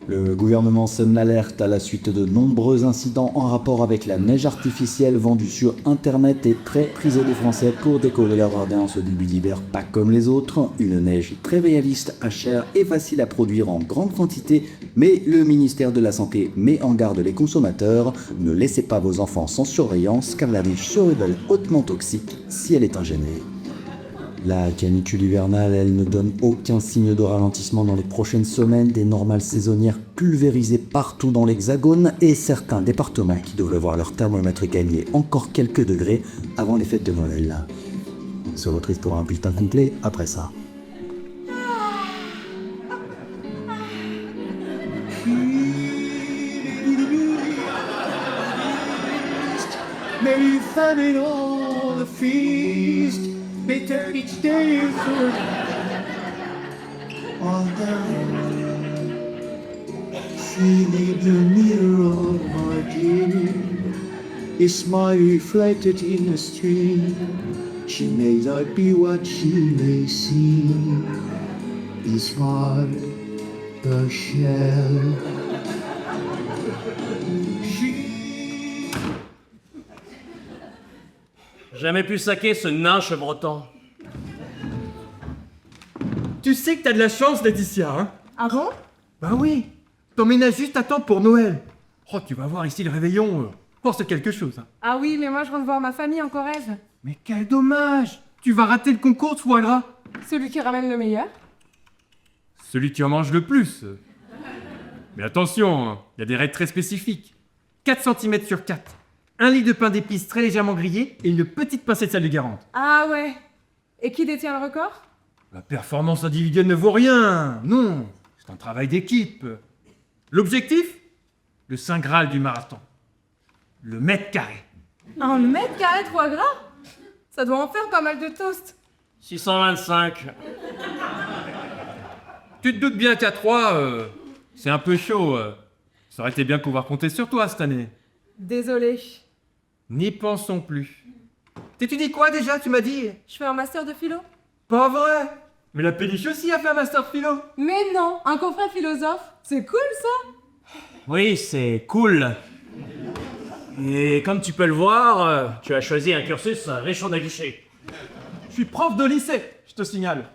Le gouvernement sonne l'alerte à la suite de nombreux incidents en rapport avec la neige artificielle vendue sur internet et très prisée des Français pour décorer leur jardin en ce début d'hiver pas comme les autres. Une neige très réaliste, à chère et facile à produire en grande quantité, mais le ministère de la Santé met en garde les consommateurs. Ne laissez pas vos enfants sans surveillance car la neige se révèle hautement toxique si elle est ingénée. La canicule hivernale, elle ne donne aucun signe de ralentissement dans les prochaines semaines, des normales saisonnières pulvérisées partout dans l'Hexagone et certains départements qui devraient voir leur thermomètre gagner encore quelques degrés avant les fêtes de Noël. On se retrouve pour un bulletin complet après ça. May you find it all the feast. May turn each day for all see the mirror of my dream is my reflected in the stream. She may not be what she may seem. Is what the shell. Jamais pu saquer ce nain chevrotant. Tu sais que t'as de la chance, Laetitia, hein? Ah bon? Bah oui, t'emménages juste à temps pour Noël. Oh, tu vas voir ici le réveillon, c'est quelque chose. Hein. Ah oui, mais moi je rentre voir ma famille en Corrèze. Mais quel dommage! Tu vas rater le concours de foie gras. Celui qui ramène le meilleur. Celui qui en mange le plus. Mais attention, il y a des règles très spécifiques. 4 cm sur 4. Un lit de pain d'épices très légèrement grillé et une petite pincée de sel de Guérande. Ah ouais. Et qui détient le record? La performance individuelle ne vaut rien. Non, c'est un travail d'équipe. L'objectif? Le saint graal du marathon. Le mètre carré. 1 mètre carré de foie gras? Ça doit en faire pas mal de toast. 625. Tu te doutes bien qu'à 3, c'est un peu chaud. Ça aurait été bien de pouvoir compter sur toi cette année. Désolée. N'y pensons plus. T'étudies quoi déjà, tu m'as dit? Je fais un master de philo. Pas vrai. Mais la péniche aussi a fait un master philo. Mais non, un confrère philosophe. C'est cool ça. Oui, c'est cool. Et comme tu peux le voir, tu as choisi un cursus riche en débouchés. Je suis prof de lycée, je te signale.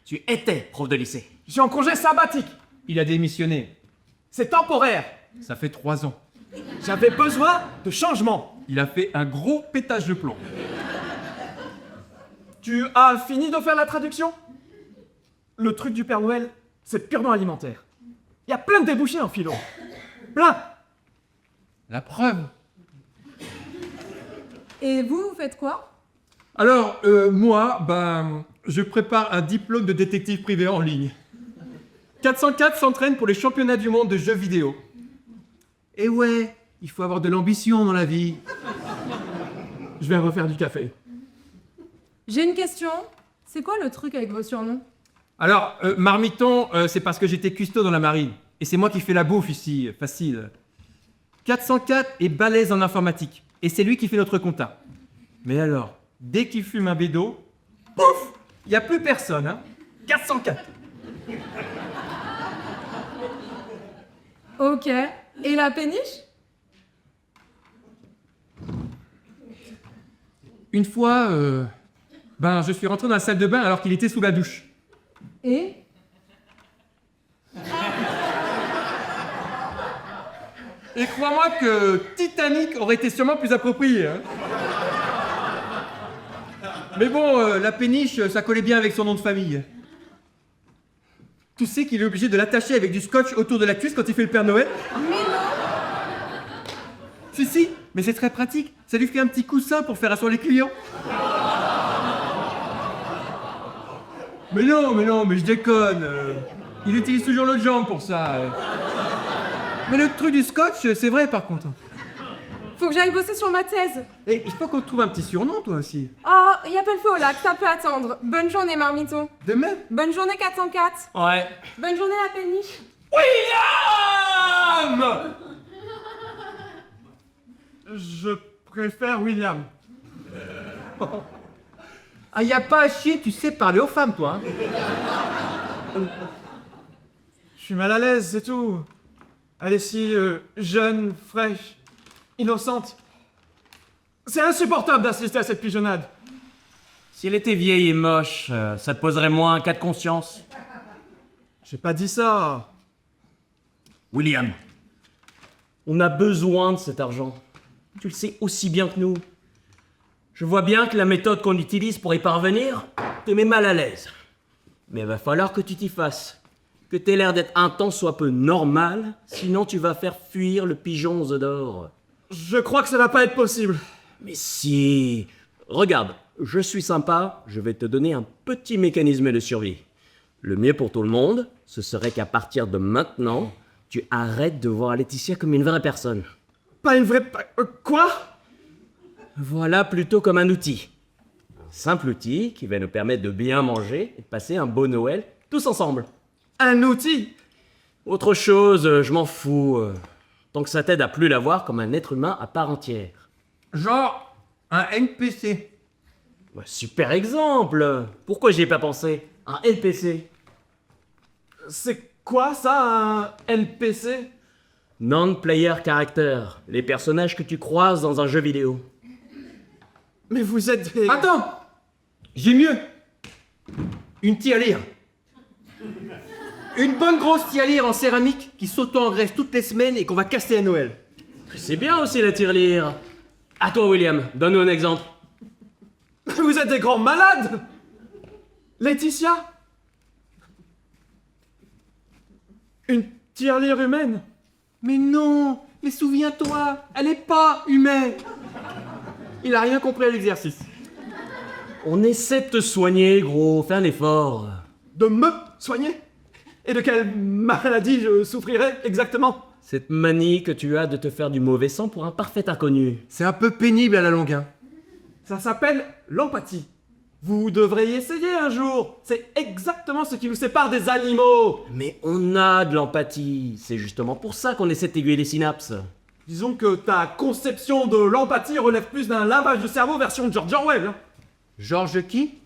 Tu étais prof de lycée. Je suis en congé sabbatique. Il a démissionné. C'est temporaire. Ça fait 3 ans. J'avais besoin de changement. Il a fait un gros pétage de plomb. Tu as fini de faire la traduction? Le truc du Père Noël, c'est purement alimentaire. Il y a plein de débouchés en philo. Plein. La preuve. Et vous faites quoi? Alors, moi, je prépare un diplôme de détective privé en ligne. 404 s'entraîne pour les championnats du monde de jeux vidéo. Et ouais, Il faut avoir de l'ambition dans la vie. Je vais refaire du café. J'ai une question. C'est quoi le truc avec vos surnoms? Alors, Marmiton, c'est parce que j'étais cuistot dans la marine. Et c'est moi qui fais la bouffe ici, facile. 404 est balèze en informatique. Et c'est lui qui fait notre compta. Mais alors, dès qu'il fume un bédo, pouf, il n'y a plus personne, hein. 404. Ok. Et la péniche? Une fois, je suis rentré dans la salle de bain alors qu'il était sous la douche. Et? Et crois-moi que Titanic aurait été sûrement plus approprié, hein. Mais bon, la péniche, ça collait bien avec son nom de famille. Tu sais qu'il est obligé de l'attacher avec du scotch autour de la cuisse quand il fait le Père Noël? Mais non! Si, mais c'est très pratique. Ça lui fait un petit coussin pour faire asseoir les clients. Mais non, mais je déconne. Il utilise toujours l'autre jambe pour ça. Mais le truc du scotch, c'est vrai par contre. Faut que j'aille bosser sur ma thèse. Et il faut qu'on te trouve un petit surnom, toi aussi. Oh, y a pas le feu au lac, ça peut attendre. Bonne journée, Marmiton. De même. Bonne journée, 404. Ouais. Bonne journée, la péniche. William! Je préfère William. Ah, y a pas à chier, tu sais parler aux femmes, toi. Hein. Je suis mal à l'aise, c'est tout. Elle est si jeune, fraîche, innocente. C'est insupportable d'assister à cette pigeonnade. Si elle était vieille et moche, ça te poserait moins un cas de conscience. J'ai pas dit ça. William, on a besoin de cet argent. Tu le sais aussi bien que nous. Je vois bien que la méthode qu'on utilise pour y parvenir te met mal à l'aise. Mais il va falloir que tu t'y fasses. Que t'aies l'air d'être un tant soit peu normal, sinon tu vas faire fuir le pigeon aux œufs d'or. Je crois que ça va pas être possible. Mais si... Regarde, je suis sympa, je vais te donner un petit mécanisme de survie. Le mieux pour tout le monde, ce serait qu'à partir de maintenant, tu arrêtes de voir Laetitia comme une vraie personne. Pas une vraie... Quoi? Voilà plutôt comme un outil. Un simple outil qui va nous permettre de bien manger et de passer un beau Noël tous ensemble. Un outil? Autre chose, je m'en fous. Tant que ça t'aide à plus la voir comme un être humain à part entière. Genre, un NPC. Ouais, super exemple. Pourquoi j'y ai pas pensé? Un LPC. C'est quoi ça, un NPC? Non-player character. Les personnages que tu croises dans un jeu vidéo. Mais vous êtes des... Attends! J'ai mieux! Une tirelire. Une bonne grosse tirelire en céramique qui s'auto-engraisse toutes les semaines et qu'on va casser à Noël. C'est bien aussi la tirelire. À toi, William, donne-nous un exemple. Vous êtes des grands malades! Laetitia? Une tirelire humaine? Mais non! Mais souviens-toi, elle est pas humaine! Il a rien compris à l'exercice. On essaie de te soigner, gros. Fais un effort. De me soigner? Et de quelle maladie je souffrirais exactement? Cette manie que tu as de te faire du mauvais sang pour un parfait inconnu. C'est un peu pénible à la longue, hein. Ça s'appelle l'empathie. Vous devriez essayer un jour. C'est exactement ce qui nous sépare des animaux. Mais on a de l'empathie. C'est justement pour ça qu'on essaie de t'aiguiller les synapses. Disons que ta conception de l'empathie relève plus d'un lavage de cerveau version George Orwell. Hein. George qui?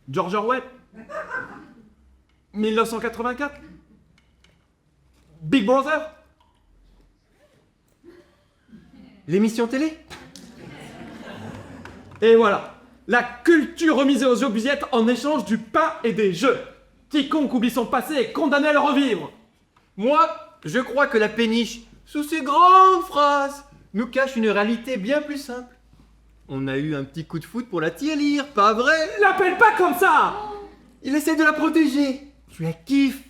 George Orwell 1984. Big Brother. L'émission télé? Et voilà, la culture remisée aux oubliettes en échange du pain et des jeux. Quiconque oublie son passé est condamné à le revivre. Moi, je crois que la péniche, sous ses grandes phrases, nous cache une réalité bien plus simple. On a eu un petit coup de foot pour la tirelire, pas vrai? L'appelle pas comme ça. Il essaie de la protéger. Je la kiffe.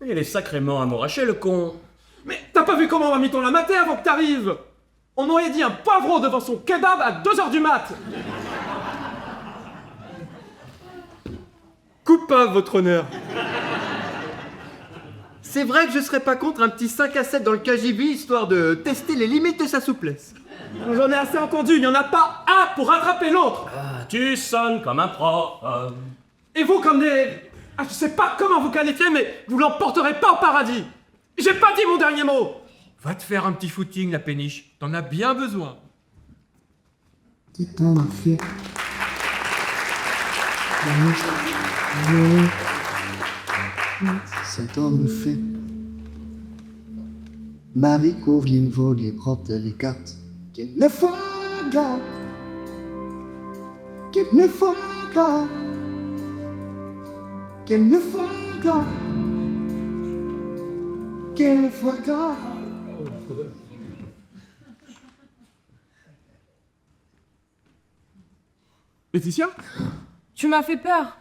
Il est sacrément amouraché, le con. Mais t'as pas vu comment on m'a mis ton la maté avant que t'arrives? On aurait dit un poivreau devant son kebab à 2h du mat. Coupable, votre honneur. C'est vrai que je serais pas contre un petit 5 à 7 dans le KGB, histoire de tester les limites de sa souplesse. J'en ai assez entendu, il n'y en a pas un pour rattraper l'autre. Ah, tu sonnes comme un prof. Et vous comme des... Ah, je sais pas comment vous qualifier, mais vous l'emporterez pas au paradis. J'ai pas dit mon dernier mot. Va te faire un petit footing, la péniche. T'en as bien besoin. C'est en fait. C'est en fait. Marie vient voler prendre les cartes. Qu'il ne faut pas. Qu'il ne faut pas. Qu'il ne faut pas. Qu'il ne faut pas. Laetitia, Tu m'as fait peur.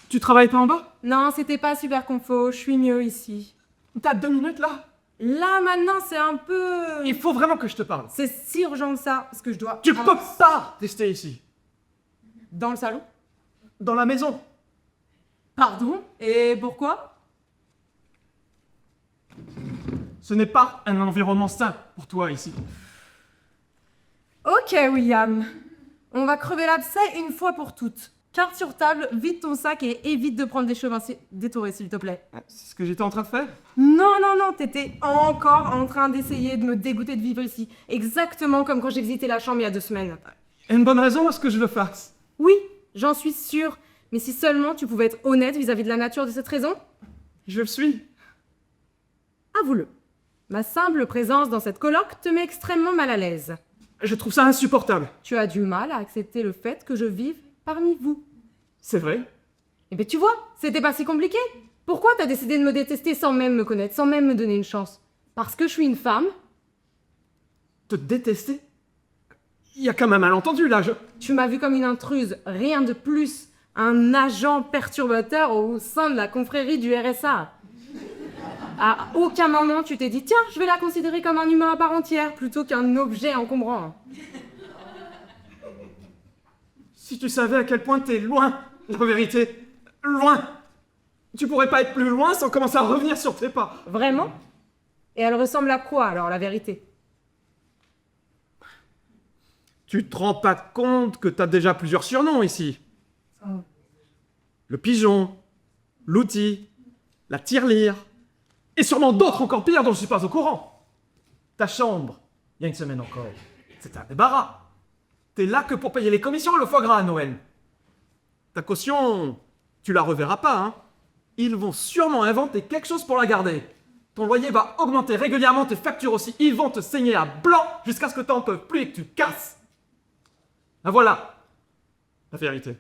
tu travailles pas en bas? Non, c'était pas super confo, je suis mieux ici. T'as 2 minutes là? Là, maintenant, c'est un peu... Il faut vraiment que je te parle. C'est si urgent que ça, parce que je dois... Tu peux pas tester ici. Dans le salon? Dans la maison. Pardon? Et pourquoi? Ce n'est pas un environnement sain pour toi ici. Ok, William. On va crever l'abcès une fois pour toutes. Carte sur table, vide ton sac et évite de prendre des chemins détourés, s'il te plaît. C'est ce que j'étais en train de faire. Non, non, non, t'étais encore en train d'essayer de me dégoûter de vivre ici. Exactement comme quand j'ai visité la chambre il y a 2 semaines. Et une bonne raison à ce que je le fasse. Oui, j'en suis sûre. Mais si seulement tu pouvais être honnête vis-à-vis de la nature de cette raison, Je le suis. avoue-le. Ma simple présence dans cette colloque te met extrêmement mal à l'aise. Je trouve ça insupportable. Tu as du mal à accepter le fait que je vive parmi vous. C'est vrai. Eh bien, tu vois, c'était pas si compliqué. Pourquoi t'as décidé de me détester sans même me connaître, sans même me donner une chance? Parce que je suis une femme? Te détester? Il y a quand même un malentendu là. Tu m'as vu comme une intruse, rien de plus. Un agent perturbateur au sein de la confrérie du RSA. À aucun moment tu t'es dit, tiens, je vais la considérer comme un humain à part entière, plutôt qu'un objet encombrant. Si tu savais à quel point t'es loin, la vérité. Loin. Tu pourrais pas être plus loin sans commencer à revenir sur tes pas. Vraiment? Et elle ressemble à quoi, alors, la vérité? Tu te rends pas compte que t'as déjà plusieurs surnoms ici. Le pigeon, l'outil, la tirelire, et sûrement d'autres encore pires dont je suis pas au courant. Ta chambre, il y a une semaine encore, c'est un débarras. T'es là que pour payer les commissions et le foie gras à Noël. Ta caution, tu la reverras pas, hein. Ils vont sûrement inventer quelque chose pour la garder. Ton loyer va augmenter régulièrement, tes factures aussi. Ils vont te saigner à blanc jusqu'à ce que t'en peux plus et que tu casses. Ah voilà, la vérité.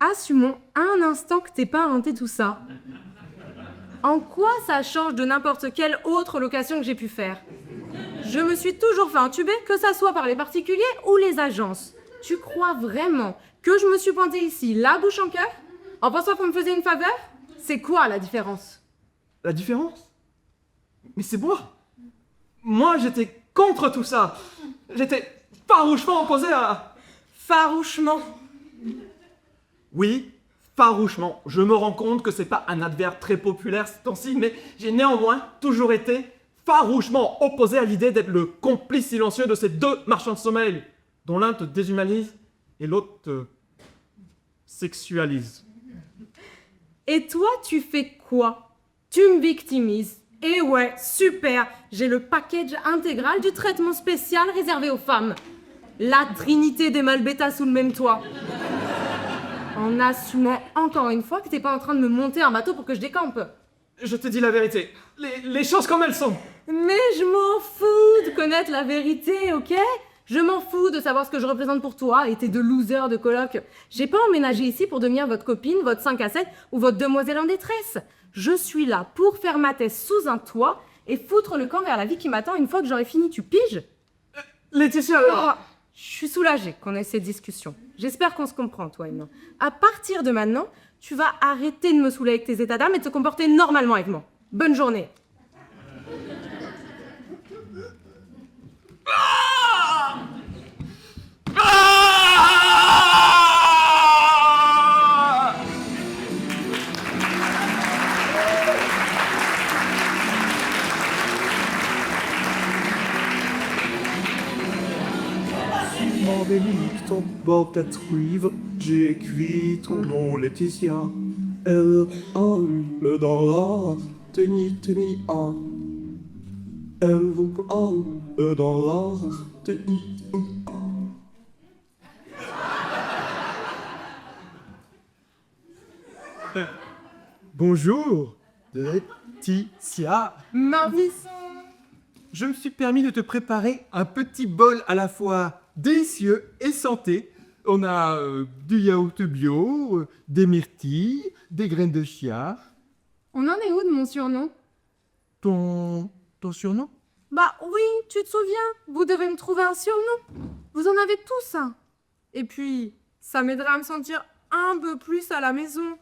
Assumons un instant que t'es pas inventé tout ça. En quoi ça change de n'importe quelle autre location que j'ai pu faire? Je me suis toujours fait intuber, que ça soit par les particuliers ou les agences. Tu crois vraiment que je me suis pointée ici, la bouche en cœur, en pensant qu'on me faisait une faveur? C'est quoi la différence? La différence? Mais c'est moi. Moi, j'étais contre tout ça. J'étais farouchement opposé à... Farouchement. Oui, farouchement. Je me rends compte que c'est pas un adverbe très populaire ce temps-ci, mais j'ai néanmoins toujours été farouchement opposé à l'idée d'être le complice silencieux de ces 2 marchands de sommeil, dont l'un te déshumanise et l'autre te sexualise. Et toi, tu fais quoi? Tu me victimises. Et ouais, super, j'ai le package intégral du traitement spécial réservé aux femmes. La trinité des mâles bêta sous le même toit. En assumant encore une fois que t'es pas en train de me monter un bateau pour que je décampe. Je te dis la vérité, les choses comme elles sont. Mais je m'en fous de connaître la vérité, ok? Je m'en fous de savoir ce que je représente pour toi et tes 2 losers de coloc. J'ai pas emménagé ici pour devenir votre copine, votre 5 à 7 ou votre demoiselle en détresse. Je suis là pour faire ma thèse sous un toit et foutre le camp vers la vie qui m'attend une fois que j'aurai fini, tu piges? Laetitia... Oh, je suis soulagée qu'on ait cette discussion. J'espère qu'on se comprend, toi et moi. À partir de maintenant, tu vas arrêter de me saouler avec tes états d'âme et de te comporter normalement avec moi. Bonne journée. M'embellit ton bord à suivre. J'ai écrit ton nom, Laetitia. Elle a eu le dans l'art. Tenez, tenez, ah. Elle a eu le dans l'art. Tenez, tenez, ah. Bonjour, Laetitia. Marvis. Je me suis permis de te préparer un petit bol à la fois délicieux et santé. On a du yaourt bio, des myrtilles, des graines de chia. On en est où de mon surnom? Ton surnom? Bah oui, tu te souviens, vous devez me trouver un surnom. Vous en avez tous un. Et puis, ça m'aidera à me sentir un peu plus à la maison.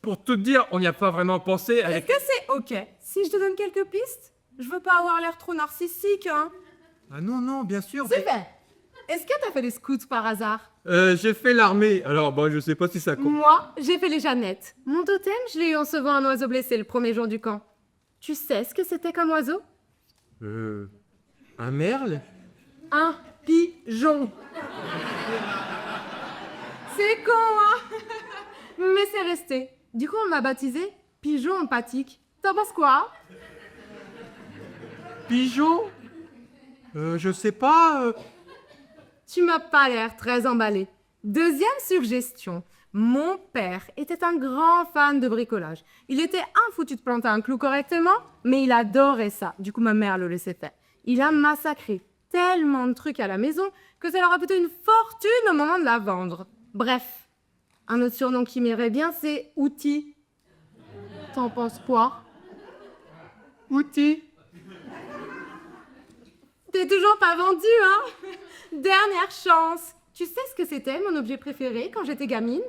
Pour tout te dire, on n'y a pas vraiment pensé Est-ce avec... que c'est ok si je te donne quelques pistes? Je veux pas avoir l'air trop narcissique, hein. Ah non, bien sûr. Super. Est-ce que t'as fait les scouts par hasard? J'ai fait l'armée, alors bon, je sais pas si ça compte. Moi, j'ai fait les Jeannettes. Mon totem, je l'ai eu en sauvant un oiseau blessé le premier jour du camp. Tu sais ce que c'était comme oiseau? Un merle? Un pigeon. C'est con, hein? Mais c'est resté. Du coup, on m'a baptisé Pigeon empathique. T'en penses quoi? Pigeon? Je sais pas. Tu m'as pas l'air très emballé. Deuxième suggestion. Mon père était un grand fan de bricolage. Il était infoutu de planter un clou correctement, mais il adorait ça. Du coup, ma mère le laissait faire. Il a massacré tellement de trucs à la maison que ça leur a coûté une fortune au moment de la vendre. Bref, un autre surnom qui m'irait bien, c'est Outil. T'en penses quoi? Outil? T'es toujours pas vendu, hein? Dernière chance. Tu sais ce que c'était mon objet préféré quand j'étais gamine?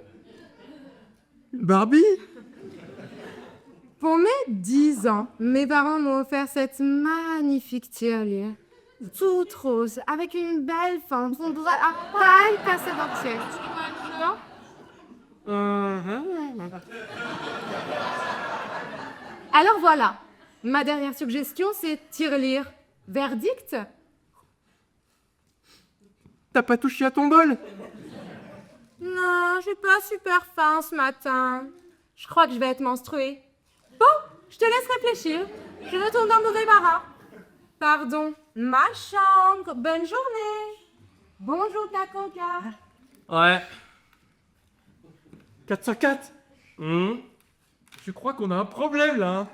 Barbie? Pour mes 10 ans, mes parents m'ont offert cette magnifique tirelire, toute rose, avec une belle fente, son bras à peine passé d'entière. Tu vois? Alors voilà, ma dernière suggestion, c'est tirelire. Verdict? T'as pas touché à ton bol? Non, j'ai pas super faim ce matin. Je crois que je vais être menstruée. Bon, je te laisse réfléchir. Je retourne dans mon débarras. Pardon, ma chambre. Bonne journée. Bonjour, ta coca. Ouais. 404? Je crois qu'on a un problème là.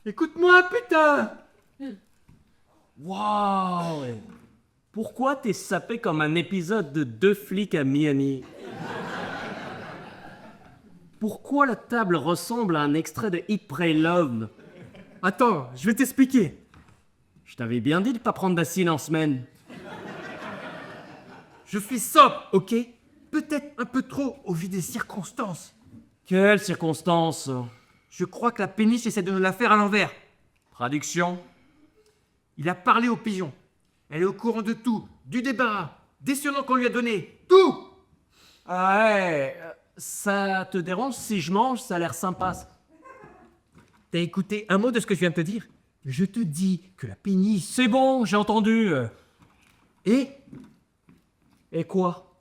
Écoute-moi, putain! Waouh! Pourquoi t'es sapé comme un épisode de 2 flics à Miami? Pourquoi la table ressemble à un extrait de Eat, Pray, Love? Attends, je vais t'expliquer. Je t'avais bien dit de pas prendre d'acide en semaine. Je suis sobre, ok? Peut-être un peu trop au vu des circonstances. Quelles circonstances? Je crois que la péniche essaie de nous la faire à l'envers. Traduction? Il a parlé au pigeon. Elle est au courant de tout, du débarras, des surnoms qu'on lui a donnés, tout! Ah ouais, ça te dérange si je mange? Ça a l'air sympa. T'as écouté un mot de ce que je viens de te dire? Je te dis que la péniche... C'est bon, j'ai entendu. Et Et quoi?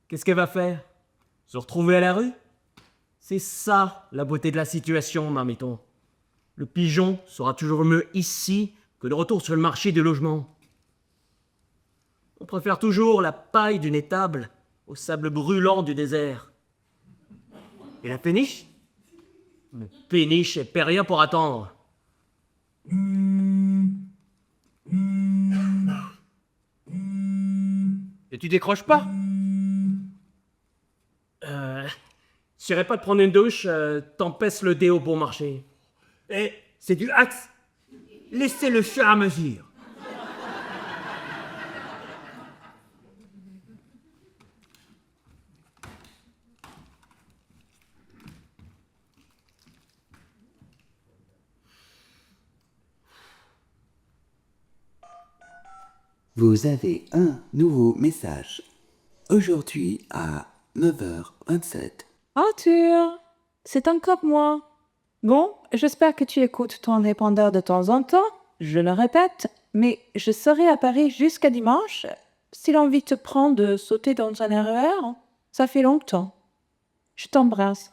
Qu'est-ce qu'elle va faire? Se retrouver à la rue? C'est ça la beauté de la situation, marmiton. Le pigeon sera toujours mieux ici que de retour sur le marché du logement. On préfère toujours la paille d'une étable au sable brûlant du désert. Et la péniche? La péniche elle paie rien pour attendre. Et tu décroches pas? J'irai pas te prendre une douche, t'empêches le déo pour marcher. Eh, c'est du axe. Laissez le chat à mesure. Vous avez un nouveau message. Aujourd'hui à 9h27. Arthur, c'est encore moi. Bon, j'espère que tu écoutes ton répondeur de temps en temps. Je le répète, Mais je serai à Paris jusqu'à dimanche. Si l'envie te prend de sauter dans un RER, ça fait longtemps. Je t'embrasse.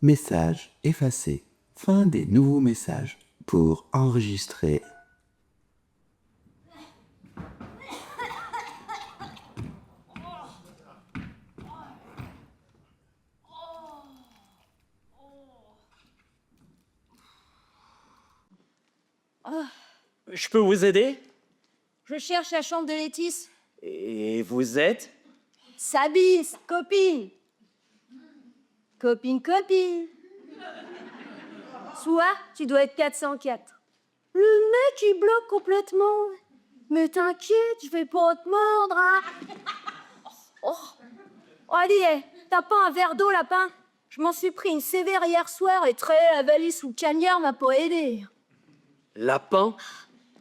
Message effacé. Fin des nouveaux messages. Pour enregistrer. Je peux vous aider? Je cherche la chambre de Létis. Et vous êtes? Sabine, copine. Copine. Soit, tu dois être 404. Le mec, il bloque complètement. Mais t'inquiète, je vais pas te mordre, hein. Oh, allez, t'as pas un verre d'eau, lapin? Je m'en suis pris une sévère hier soir et traîner la valise sous le cagnard m'a pas aidé. Lapin?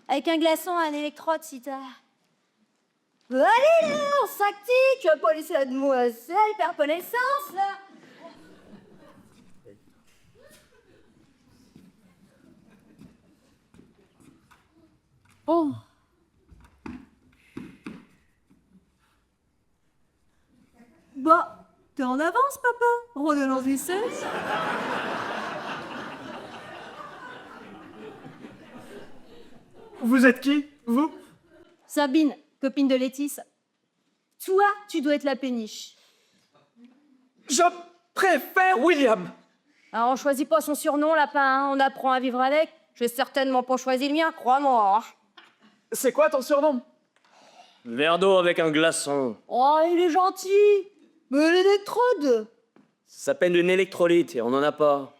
Avec un glaçon à un électrode, si t'as... Allez, là, on s'active, tu vas pas laisser la demoiselle perdre connaissance, là. Oh, Bah, t'es en avance, papa. Redonnons des 16. Vous êtes qui, vous? Sabine, copine de Létis. Toi, tu dois être la péniche. Je préfère William. Alors, on choisit pas son surnom, lapin, hein. On apprend à vivre avec. J'ai certainement pas choisi le mien, crois-moi. Hein. C'est quoi ton surnom? Verre d'eau avec un glaçon. Oh, il est gentil. Mais l'électrode. Ça s'appelle une électrolyte et on n'en a pas.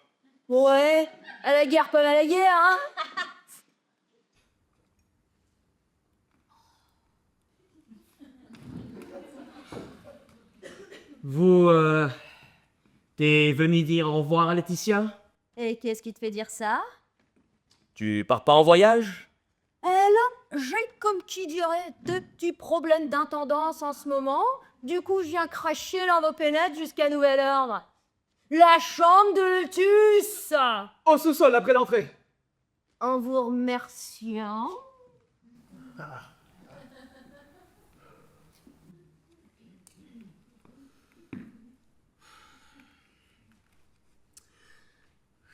Ouais, à la guerre, pas mal à la guerre, hein. Vous, t'es venu dire au revoir à Laetitia? Et qu'est-ce qui te fait dire ça? Tu pars pas en voyage? Elle, j'ai, comme qui dirait, des petits problèmes d'intendance en ce moment. Du coup, je viens cracher dans vos pénettes jusqu'à nouvel ordre. La chambre de Lutus! Au sous-sol, après l'entrée. En vous remerciant.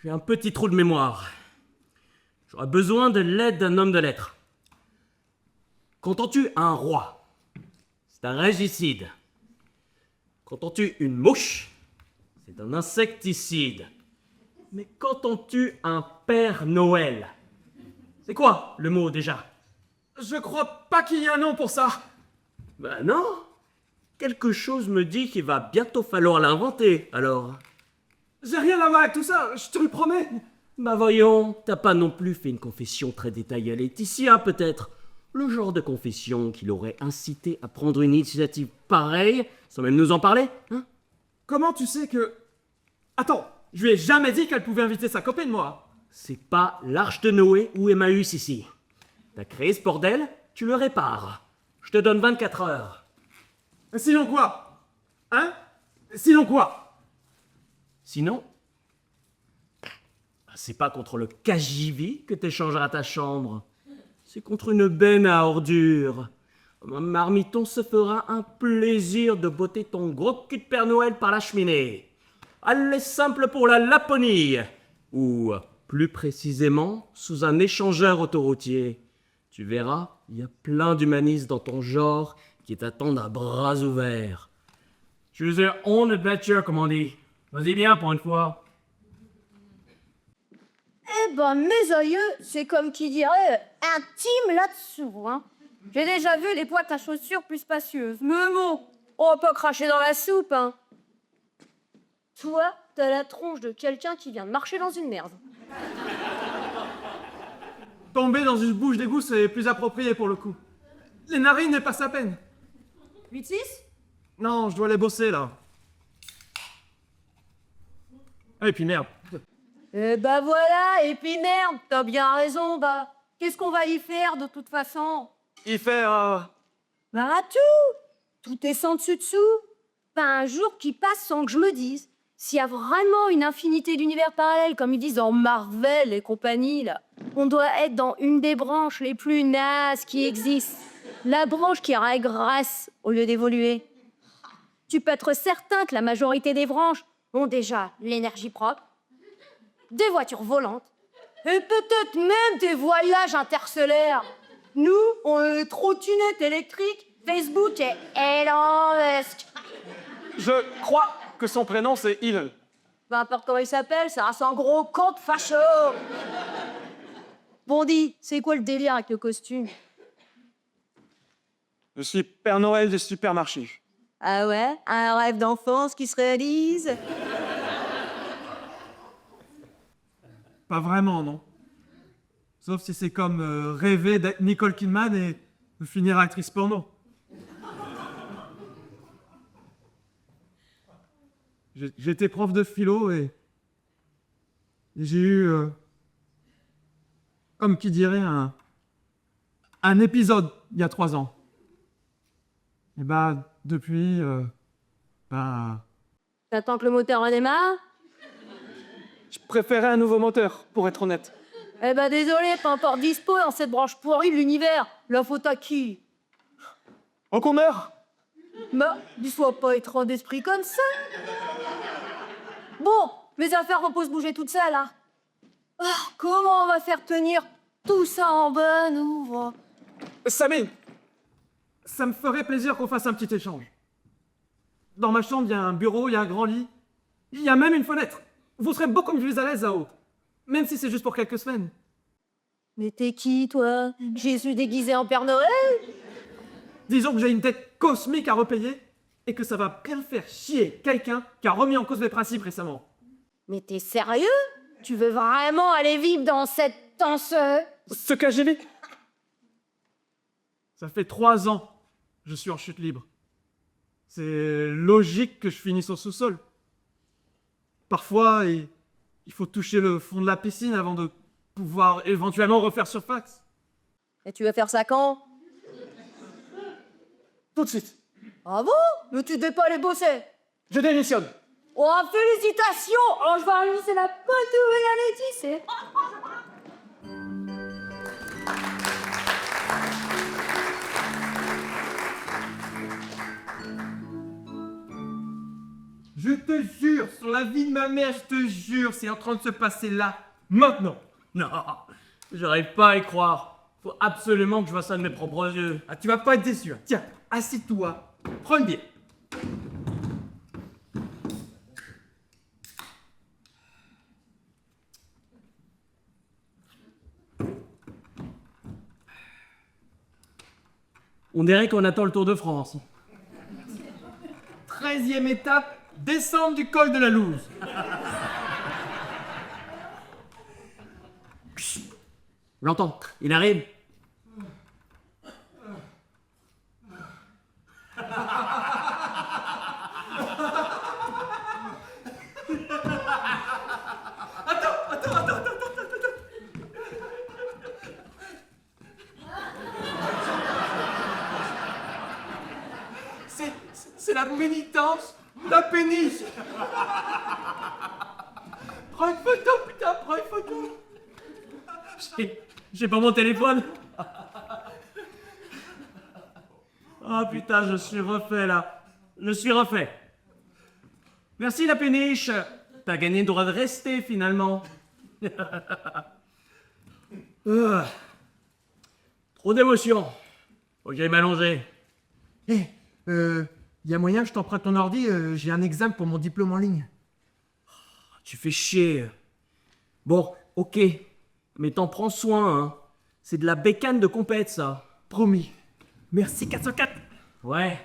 J'ai un petit trou de mémoire. J'aurais besoin de l'aide d'un homme de lettres. Qu'entends-tu un roi? C'est un régicide. Qu'entends-tu une mouche? C'est un insecticide. Mais qu'entends-tu un Père Noël? C'est quoi le mot déjà? Je crois pas qu'il y ait un nom pour ça. Ben non. Quelque chose me dit qu'il va bientôt falloir l'inventer, alors. J'ai rien à voir avec tout ça, je te le promets. Bah voyons, t'as pas non plus fait une confession très détaillée à Laetitia, peut-être? Le genre de confession qui l'aurait incité à prendre une initiative pareille, sans même nous en parler, hein? Comment tu sais que... Attends, je lui ai jamais dit qu'elle pouvait inviter sa copine, moi. C'est pas l'Arche de Noé ou Emmaüs ici. T'as créé ce bordel, tu le répares. Je te donne 24 heures. Sinon quoi? Hein? Sinon quoi? Sinon, c'est pas contre le KGV que t'échangeras ta chambre. C'est contre une benne à ordures. Marmiton se fera un plaisir de botter ton gros cul de Père Noël par la cheminée. Allez simple pour la Laponie. Ou, plus précisément, sous un échangeur autoroutier. Tu verras, il y a plein d'humanistes dans ton genre qui t'attendent à bras ouverts. Choose on adventure, comme on dit. Vas-y bien pour une fois. Eh ben, mes aïeux, c'est comme qui dirait intime là-dessous, hein. J'ai déjà vu des boîtes à chaussures plus spacieuses. Mais bon, on va pas cracher dans la soupe, hein. Toi, t'as la tronche de quelqu'un qui vient de marcher dans une merde. Tomber dans une bouche d'égout, c'est plus approprié pour le coup. Les narines n'est pas sa peine. 8-6? Non, je dois les bosser, là. Et puis merde. Eh bah voilà, et puis merde, t'as bien raison, bah. Qu'est-ce qu'on va y faire de toute façon? Il fait, Bah tout! Tout est sans dessus dessous. Pas un jour qui passe sans que je me dise. S'il y a vraiment une infinité d'univers parallèles, comme ils disent dans Marvel et compagnie, là, on doit être dans une des branches les plus nazes qui existent. La branche qui régresse au lieu d'évoluer. Tu peux être certain que la majorité des branches ont déjà l'énergie propre, des voitures volantes, et peut-être même des voyages interstellaires. Nous, on a les trottinettes électriques, Facebook et Elon Musk. Je crois que son prénom c'est Elon. Peu importe comment il s'appelle, ça reste un gros con de facho. Bon, dis, c'est quoi le délire avec le costume? Je suis Père Noël des supermarchés. Ah ouais? Un rêve d'enfance qui se réalise? Pas vraiment, non. Sauf si c'est comme rêver d'être Nicole Kidman et de finir actrice porno. J'étais prof de philo et j'ai eu, comme qui dirait, un épisode il y a 3 ans. Et bah, depuis, T'attends que le moteur redémarre? je préférais un nouveau moteur, pour être honnête. Eh ben désolé, pas encore dispo dans cette branche pourrie de l'univers. La faute à qui? Au qu'on meurt. Bah, dis-toi pas étrange d'esprit comme ça. Bon, mes affaires vont pas se bouger toutes seules, hein. Ah, comment on va faire tenir tout ça en bonne ouvre? Samy, ça me ferait plaisir qu'on fasse un petit échange. Dans ma chambre, il y a un bureau, il y a un grand lit. Il y a même une fenêtre. Vous serez beaucoup plus à l'aise là-haut. Même si c'est juste pour quelques semaines. Mais t'es qui, toi? Jésus déguisé en Père Noël? Disons que j'ai une tête cosmique à repayer et que ça va bien faire chier quelqu'un qui a remis en cause mes principes récemment. Mais t'es sérieux? Tu veux vraiment aller vivre dans cette danseuse? Ce KGV. Ça fait 3 ans que je suis en chute libre. C'est logique que je finisse au sous-sol. Parfois, il faut toucher le fond de la piscine avant de pouvoir éventuellement refaire surface. Et tu vas faire ça quand? Tout de suite. Ah bon? Mais tu devais pas aller bosser. Je démissionne. Oh, félicitations! Oh, je vais arriver, c'est la bonne nouvelle à Letty, Je te jure, sur la vie de ma mère, je te jure, c'est en train de se passer là, maintenant. Non, j'arrive pas à y croire. Faut absolument que je vois ça de mes propres yeux. Ah, tu vas pas être déçu. Hein. Tiens, assieds-toi, prends une bière. On dirait qu'on attend le Tour de France. 13e étape, descente du col de la Louse. J'entends, il arrive. C'est la pénitence, la péniche. Prends une photo, putain, prends une photo. J'ai pas mon téléphone. Ah putain, je suis refait là. Je suis refait. Merci la péniche. T'as gagné le droit de rester finalement. Trop d'émotions. Faut que j'aille m'allonger. Y a moyen que je t'emprunte ton ordi, j'ai un examen pour mon diplôme en ligne. Tu fais chier. Bon, ok. Mais t'en prends soin, hein. C'est de la bécane de compète, ça. Promis. Merci 404. Ouais.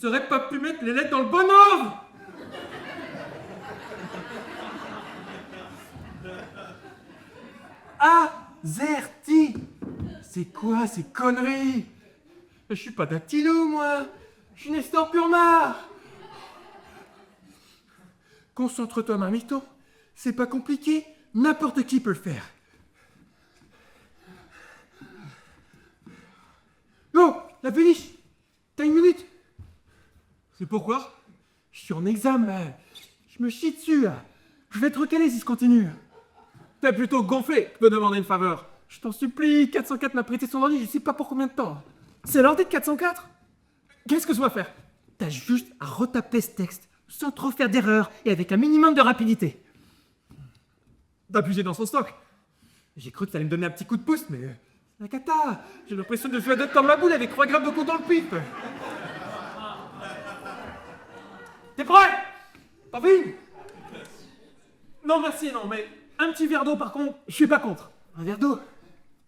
serais pas pu mettre les lettres dans le bon ordre. Azerty. C'est quoi ces conneries? Je suis pas dactylo, moi. Je suis Nestor Purmar. Concentre-toi, Marmiton. C'est pas compliqué. N'importe qui peut le faire. Oh, la péniche. T'as une minute? C'est pourquoi? Je suis en examen. Je me chie dessus, là. Je vais te recaler si je continue. T'es plutôt gonflé. Je peux demander une faveur. Je t'en supplie, 404 m'a prêté son ordi, je sais pas pour combien de temps. C'est l'ordi de 404? Qu'est-ce que je dois faire? T'as juste à retaper ce texte, sans trop faire d'erreur et avec un minimum de rapidité. D'appuyer dans son stock. J'ai cru que ça allait me donner un petit coup de pouce, mais... c'est la cata. J'ai l'impression de jouer à dans ma boule avec 3 grammes de coups dans le pif. T'es prêt? Pas vu? Non, merci, non, mais un petit verre d'eau, par contre, je suis pas contre. Un verre d'eau?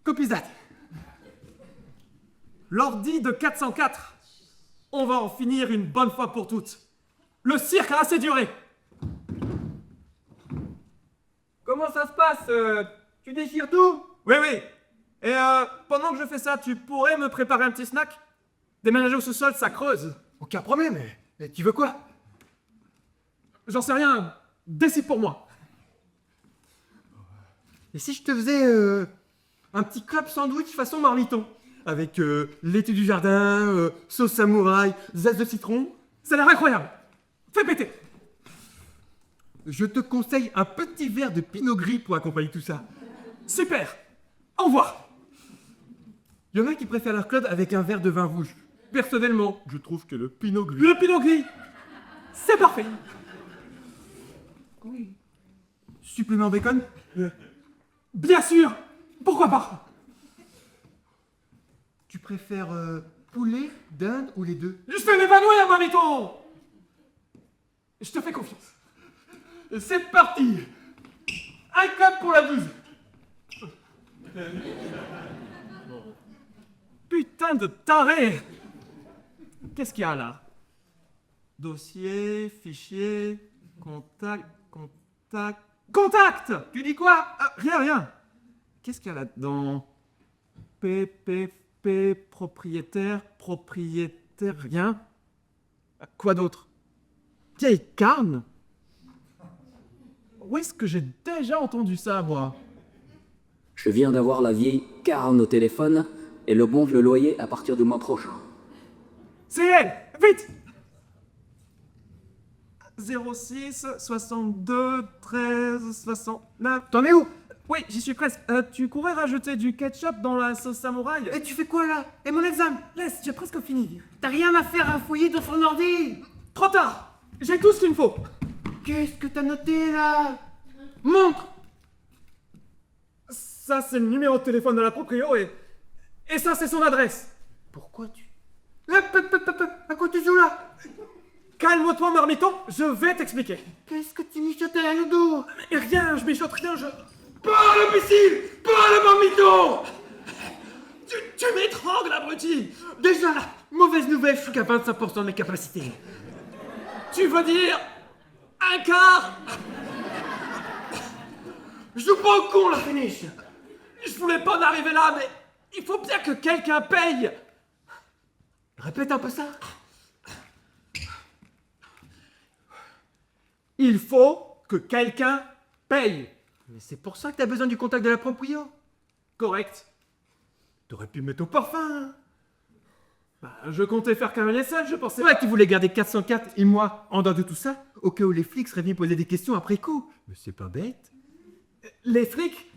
Copie that. L'ordi de 404. On va en finir une bonne fois pour toutes. Le cirque a assez duré. Comment ça se passe? Tu déchires tout? Oui, oui. Et pendant que je fais ça, tu pourrais me préparer un petit snack? Déménager au sous-sol, ça creuse. Aucun problème, mais tu veux quoi? J'en sais rien. Décide pour moi. Et si je te faisais un petit club sandwich façon Marmiton? Avec laitue du jardin, sauce samouraï, zeste de citron? Ça a l'air incroyable. Fais péter. Je te conseille un petit verre de pinot gris pour accompagner tout ça. Super. Au revoir. Il y en a qui préfèrent leur club avec un verre de vin rouge. Personnellement, je trouve que le pinot gris... Le pinot gris, c'est parfait. Oui. Supplément bacon? Bien sûr. Pourquoi pas? Tu préfères poulet, dinde ou les deux? Je vais m'évanouir, Marmiton. Je te fais confiance. C'est parti. Un clap pour la bouse. Putain de taré. Qu'est-ce qu'il y a là? Dossier, fichier, contact... Contact. Tu dis quoi? Rien. Qu'est-ce qu'il y a là-dedans? propriétaire, rien. Quoi d'autre? Vieille carne? Où est-ce que j'ai déjà entendu ça, moi? Je viens d'avoir la vieille Carne au téléphone et le bon le loyer à partir du mois prochain. C'est elle! Vite! 06 62 13 69... T'en es où? Oui, j'y suis presque. Tu pourrais rajouter du ketchup dans la sauce samouraï? Et tu fais quoi là? Et mon examen? Laisse, j'ai presque fini. T'as rien à faire à fouiller dans son ordi? Trop tard! J'ai tout ce qu'il me faut. Qu'est-ce que t'as noté là? Montre! Ça, c'est le numéro de téléphone de la proprio et ça, c'est son adresse. Pourquoi tu... À quoi tu joues là? Calme-toi, Marmiton, je vais t'expliquer. Qu'est-ce que tu mijotes à le dos? Mais rien, je mijote rien, je... Pas l'imbécile! Pas le Marmiton! Tu m'étrangles, abruti! Déjà, mauvaise nouvelle, je suis qu'à 25% de mes capacités. Tu veux dire... un quart? Je joue pas au con, la finish. Je voulais pas en arriver là, mais il faut bien que quelqu'un paye. Répète un peu ça. Il faut que quelqu'un paye. Mais c'est pour ça que t'as besoin du contact de la proprio. Correct. T'aurais pu me mettre au parfum. Bah, je comptais faire qu'un essai, je pensais pas que tu voulais garder 404 et moi en dehors de tout ça, au cas où les flics seraient venus poser des questions après coup. Mais c'est pas bête. Les flics?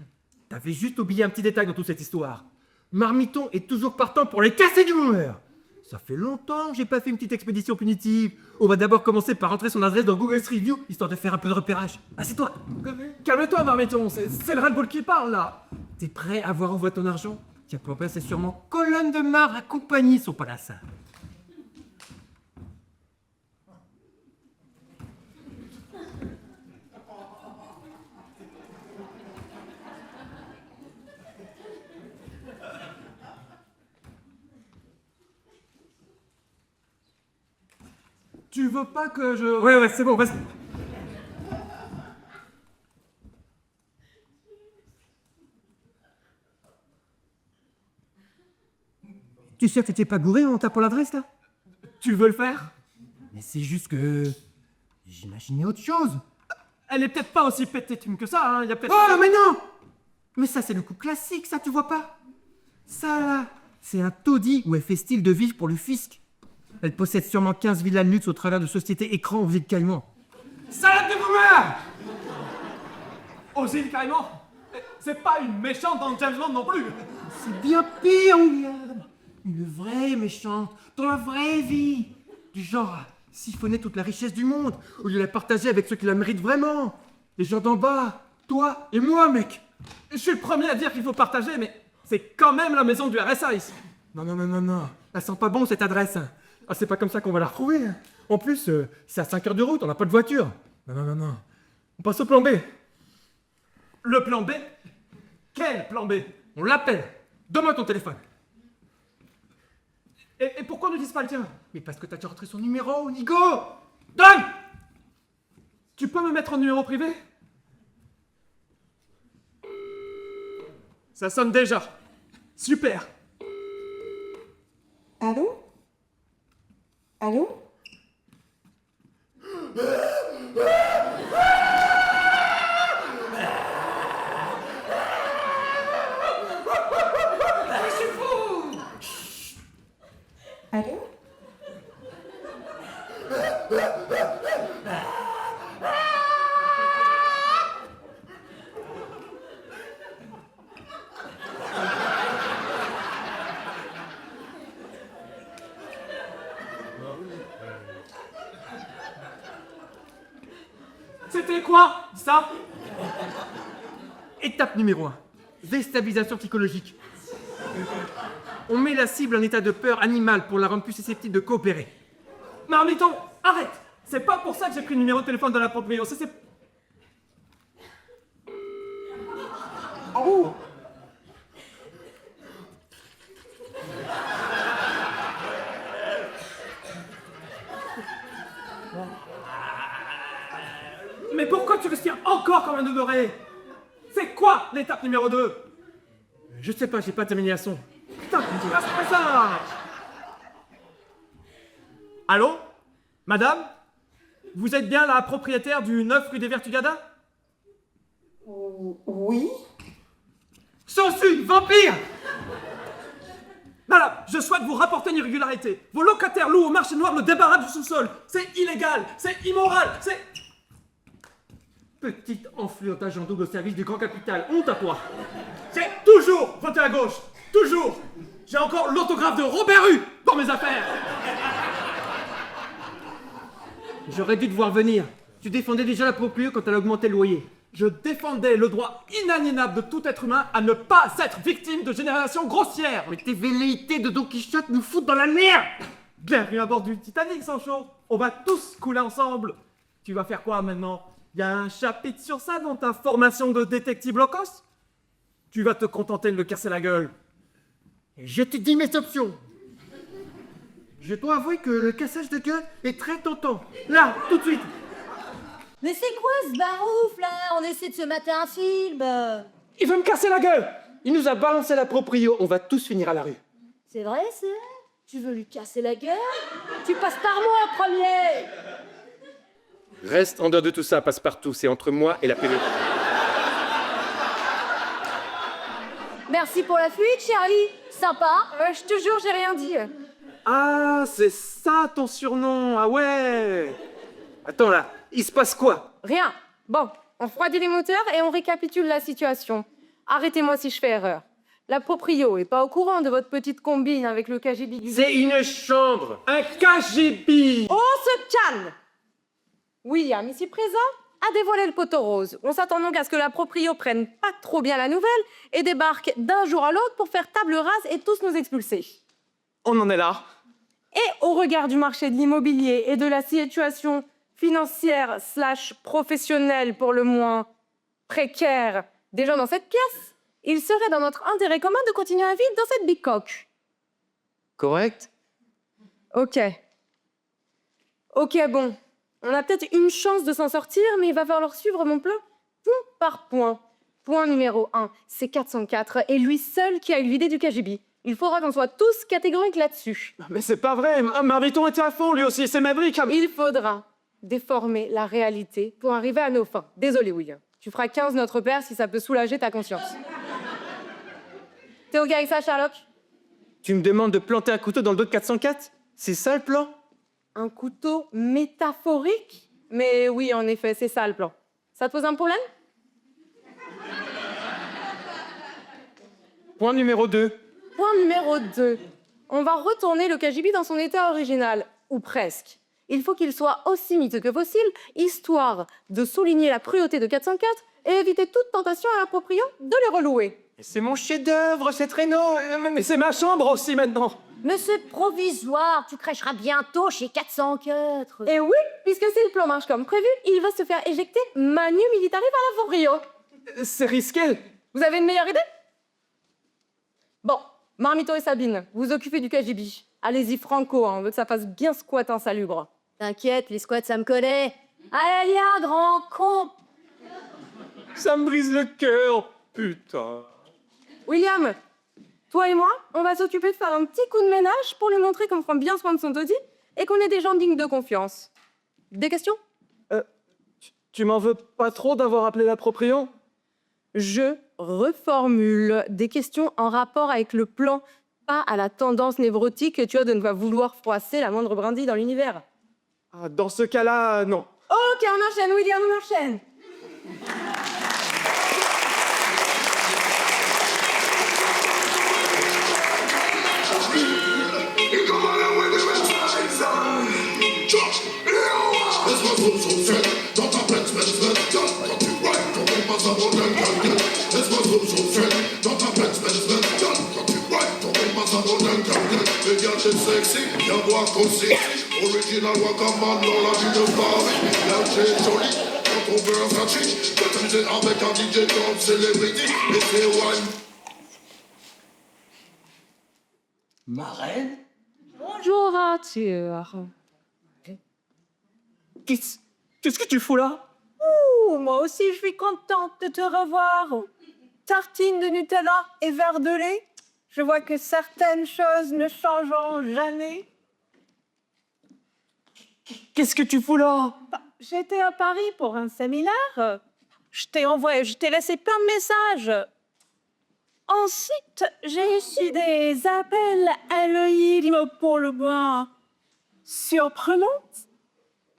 T'avais juste oublié un petit détail dans toute cette histoire. Marmiton est toujours partant pour les casser du bonheur. Ça fait longtemps que j'ai pas fait une petite expédition punitive. On va d'abord commencer par rentrer son adresse dans Google Street View, histoire de faire un peu de repérage. Assieds-toi. Calme-toi, Marmiton, c'est le ras-le-bol qui parle, là. T'es prêt à voir où va ton argent? Tiens, pour c'est sûrement Colonne de Marre accompagner son palassin. Tu veux pas que je... Ouais, c'est bon, vas-y. Tu es sûr que t'étais pas gouré en tapant l'adresse, là? Tu veux le faire? Mais c'est juste que... J'imaginais autre chose. Elle est peut-être pas aussi pétée que ça, hein. Y a peut-être... Oh, mais non! Mais ça, c'est le coup classique, ça, tu vois pas? Ça, là, c'est un taudis où elle fait style de vivre pour le fisc. Elle possède sûrement 15 villas de luxe au travers de sociétés écrans aux îles Caïmans. Salade de boomer! Aux îles Caïmans? C'est pas une méchante dans James Bond non plus. C'est bien pire, William. Une vraie méchante, dans la vraie vie. Du genre à siphonner toute la richesse du monde, au lieu de la partager avec ceux qui la méritent vraiment. Les gens d'en bas, toi et moi, mec. Je suis le premier à dire qu'il faut partager, mais c'est quand même la maison du RSA ici. Non. Elle sent pas bon, cette adresse. Ah, c'est pas comme ça qu'on va la retrouver. En plus, c'est à 5 heures de route, on n'a pas de voiture. Non. On passe au plan B. Le plan B? Quel plan B? On l'appelle. Donne-moi ton téléphone. Et pourquoi ne dis pas le tien? Mais parce que t'as déjà rentré son numéro, Nico. Donne! Tu peux me mettre en numéro privé? Ça sonne déjà. Super. Allô? Allô? Allô? C'était quoi, ça? Étape numéro 1. Déstabilisation psychologique. On met la cible en état de peur animale pour la rendre plus susceptible de coopérer. Marmiton, arrête! C'est pas pour ça que j'ai pris le numéro de téléphone de la proprio. C'est... Oh! Mais pourquoi tu respires encore comme un demeuré? C'est quoi l'étape numéro 2? Je sais pas, j'ai pas terminé à son. Putain, passe-moi ça! Allô? Madame? Vous êtes bien la propriétaire du 9 rue des Vertugadas? Oui? Sangsue, vampire! Madame, je souhaite vous rapporter une irrégularité. Vos locataires louent au marché noir le débarras du sous-sol. C'est illégal, c'est immoral, c'est... Petite enflure d'agent double au service du grand capital, honte à toi. J'ai toujours voté à gauche, toujours. J'ai encore l'autographe de Robert Hue dans mes affaires. J'aurais dû te voir venir. Tu défendais déjà la proprio quand elle a augmenté le loyer. Je défendais le droit inaliénable de tout être humain à ne pas être victime de générations grossières. Mais tes velléités de Don Quichotte nous foutent dans la merde. Bienvenue à bord du Titanic, Sancho. On va tous couler ensemble. Tu vas faire quoi maintenant? Y a un chapitre sur ça dans ta formation de détective low cost? Tu vas te contenter de le casser la gueule. Et je te dis mes options. Je dois avouer que le cassage de gueule est très tentant. Là, tout de suite. Mais c'est quoi ce barouf là? On essaie de se mater un film. Il veut me casser la gueule. Il nous a balancé la proprio. On va tous finir à la rue. C'est vrai, c'est vrai? Tu veux lui casser la gueule? Tu passes par moi en premier! Reste en dehors de tout ça, Passe-Partout. C'est entre moi et la PV. Merci pour la fuite, chérie. Sympa. Je te jure, j'ai rien dit. Ah, c'est ça ton surnom. Ah ouais. Attends là, il se passe quoi? Rien. Bon, on refroidit les moteurs et on récapitule la situation. Arrêtez-moi si je fais erreur. La proprio est pas au courant de votre petite combine avec le KGB du... C'est une chambre. Un KGB. On se calme. William, ici présent, a dévoilé le poteau rose. On s'attend donc à ce que la proprio prenne pas trop bien la nouvelle et débarque d'un jour à l'autre pour faire table rase et tous nous expulser. On en est là. Et au regard du marché de l'immobilier et de la situation financière / professionnelle pour le moins précaire des gens dans cette pièce, il serait dans notre intérêt commun de continuer à vivre dans cette bicoque. Correct. Ok. Ok, bon. On a peut-être une chance de s'en sortir, mais il va falloir suivre mon plan point par point. Point numéro 1, c'est 404, et lui seul qui a eu l'idée du KGB. Il faudra qu'on soit tous catégoriques là-dessus. Mais c'est pas vrai, Mariton était à fond lui aussi, c'est Maverick. Il faudra déformer la réalité pour arriver à nos fins. Désolé, William. Tu feras 15 Notre Père si ça peut soulager ta conscience. T'es OK avec ça, Sherlock? Tu me demandes de planter un couteau dans le dos de 404? C'est ça le plan? Un couteau métaphorique? Mais oui, en effet, c'est ça le plan. Ça te pose un problème? Point numéro 2. Point numéro 2. On va retourner le KGB dans son état original, ou presque. Il faut qu'il soit aussi miteux que possible, histoire de souligner la cruauté de 404 et éviter toute tentation à l'appropriant de les relouer. C'est mon chef-d'œuvre, cette réno. Mais c'est ma chambre aussi maintenant. Mais c'est provisoire, tu crècheras bientôt chez 404. Et oui, puisque si le plan marche comme prévu, il va se faire éjecter manu militari par la Fabrio. C'est risqué. Vous avez une meilleure idée? Bon, Marmito et Sabine, vous occupez du KGB. Allez-y franco, on veut que ça fasse bien squat insalubre. T'inquiète, les squats, ça me connaît. Allez, viens, grand con. Ça me brise le cœur, putain. William, toi et moi, on va s'occuper de faire un petit coup de ménage pour lui montrer qu'on prend bien soin de son taudis et qu'on est des gens dignes de confiance. Des questions? Tu m'en veux pas trop d'avoir appelé la proprion? Je reformule des questions en rapport avec le plan, pas à la tendance névrotique que tu as de ne pas vouloir froisser la moindre brindille dans l'univers. Ah, dans ce cas-là, non. Ok, on enchaîne, William, on enchaîne. Sexy, y'a boire comme sexy. Original Wakaman dans la ville de Paris. Là c'est joli, quand on veut un Sachi. T'amuser avec un DJ comme célébrité. Et c'est one. Marraine? Bonjour, Arthur. Qu'est-ce que tu fous là? Ouh, moi aussi, je suis contente de te revoir. Tartine de Nutella et verre de lait. Je vois que certaines choses ne changeront jamais. Qu'est-ce que tu fous là? J'étais à Paris pour un séminaire. Je t'ai laissé plein de messages. Ensuite, j'ai reçu des appels anonymes pour le moins surprenants.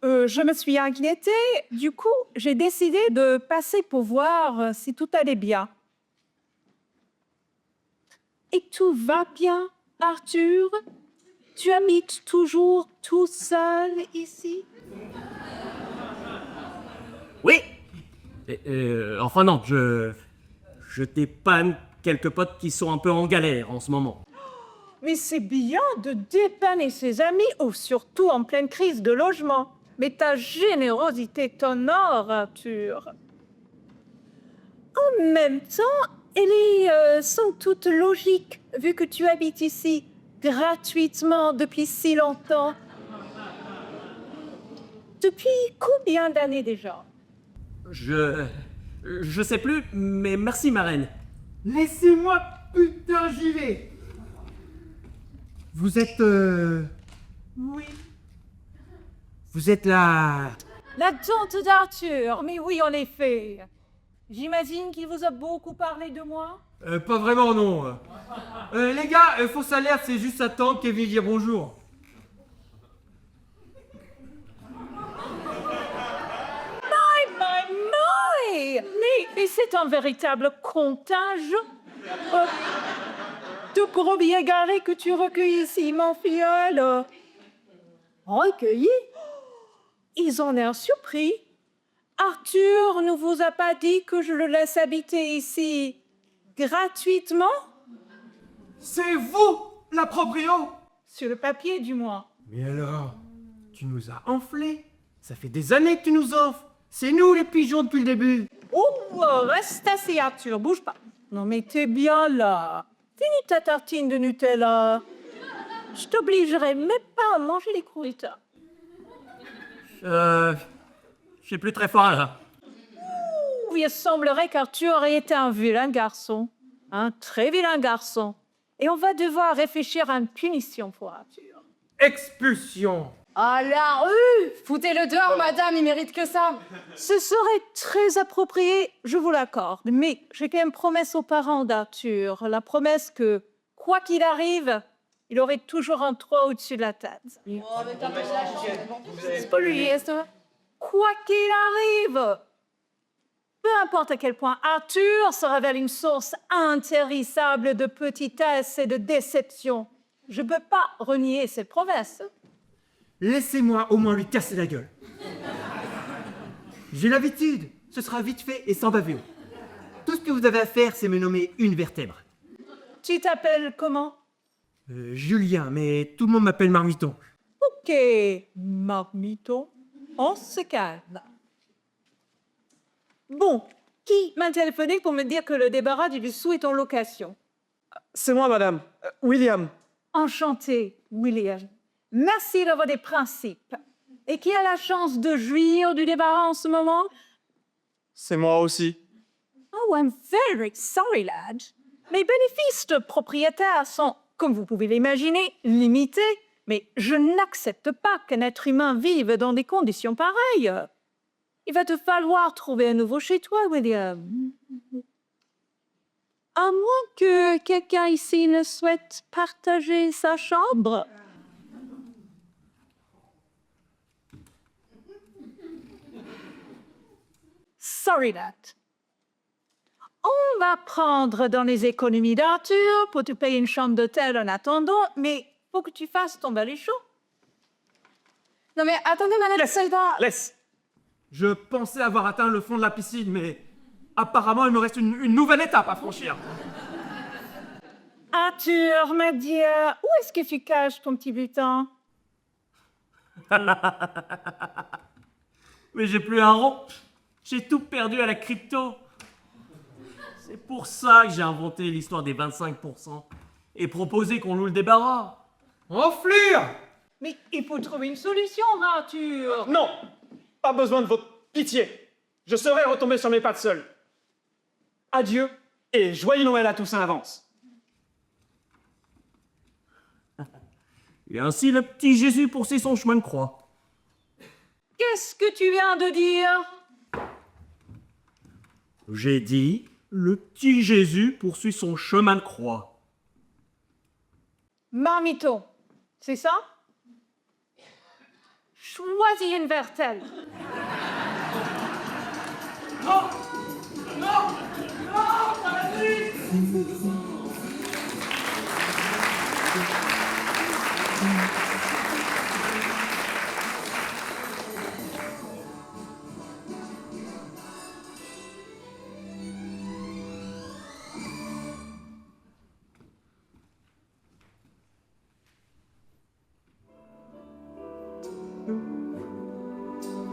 Je me suis inquiétée. Du coup, j'ai décidé de passer pour voir si tout allait bien. Et tout va bien, Arthur? Tu habites toujours tout seul ici? Oui. Enfin non, je dépanne quelques potes qui sont un peu en galère en ce moment. Mais c'est bien de dépanner ses amis, ou surtout en pleine crise de logement. Mais ta générosité t'honore, Arthur. En même temps, elle est sans toute logique, vu que tu habites ici gratuitement depuis si longtemps. Depuis combien d'années déjà? Je sais plus, mais merci ma reine. Laissez-moi, putain, j'y vais. Vous êtes... Oui. Vous êtes la... La tante d'Arthur, mais oui, en effet. J'imagine qu'il vous a beaucoup parlé de moi? Pas vraiment, non. Les gars, fausse alerte, c'est juste sa tante qui est venue dire bonjour. Mais c'est un véritable contingent de gros égarés que tu recueilles ici, mon filleul. Recueillis? Ils ont l'air surpris. Arthur ne vous a pas dit que je le laisse habiter ici gratuitement? C'est vous, la proprio? Sur le papier, du moins. Mais alors, tu nous as enflés. Ça fait des années que tu nous offres. C'est nous les pigeons depuis le début. Oh, reste assis, Arthur, bouge pas. Non, mais t'es bien là. Finis ta tartine de Nutella. Je t'obligerai même pas à manger les croûtes. Je suis plus très fort là. Il semblerait qu'Arthur aurait été un vilain garçon. Un très vilain garçon. Et on va devoir réfléchir à une punition pour Arthur. Expulsion. À la rue! Foutez-le dehors, madame, il mérite que ça. Ce serait très approprié, je vous l'accorde. Mais j'ai quand même promesse aux parents d'Arthur. La promesse que, quoi qu'il arrive, il aurait toujours un toit au-dessus de la tête. C'est pas lui, ça. Quoi qu'il arrive, peu importe à quel point Arthur se révèle une source intarissable de petitesse et de déception, je ne peux pas renier cette promesse. Laissez-moi au moins lui casser la gueule. J'ai l'habitude. Ce sera vite fait et sans bavure. Tout ce que vous avez à faire, c'est me nommer une vertèbre. Tu t'appelles comment? Julien, mais tout le monde m'appelle Marmiton. Ok, Marmiton, on se calme. Bon, qui m'a téléphoné pour me dire que le débarras du dessous est en location? C'est moi, madame. William. Enchanté, William. Merci d'avoir des principes. Et qui a la chance de jouir du débarras en ce moment? C'est moi aussi. Oh, I'm very sorry, lad. Mes bénéfices de propriétaire sont, comme vous pouvez l'imaginer, limités. Mais je n'accepte pas qu'un être humain vive dans des conditions pareilles. Il va te falloir trouver un nouveau chez toi, William. À moins que quelqu'un ici ne souhaite partager sa chambre. Sorry, that. On va prendre dans les économies d'Arthur pour te payer une chambre d'hôtel en attendant, mais faut que tu fasses ton baluchon. Non mais attendez, madame, Laisse. Je pensais avoir atteint le fond de la piscine, mais apparemment, il me reste une nouvelle étape à franchir. Arthur, ma dear, où est-ce que tu caches ton petit butin? Mais j'ai plus un rond. J'ai tout perdu à la crypto. C'est pour ça que j'ai inventé l'histoire des 25% et proposé qu'on loue le débarras. Enflure! Mais il faut trouver une solution, Arthur. Non, pas besoin de votre pitié. Je serai retombé sur mes pattes seul. Adieu et joyeux Noël à tous en avance. Et ainsi, le petit Jésus poursuit son chemin de croix. Qu'est-ce que tu viens de dire? J'ai dit, le petit Jésus poursuit son chemin de croix. Marmiton, c'est ça? Choisis une vertèbre. Non! Non! Non! Ça va vite!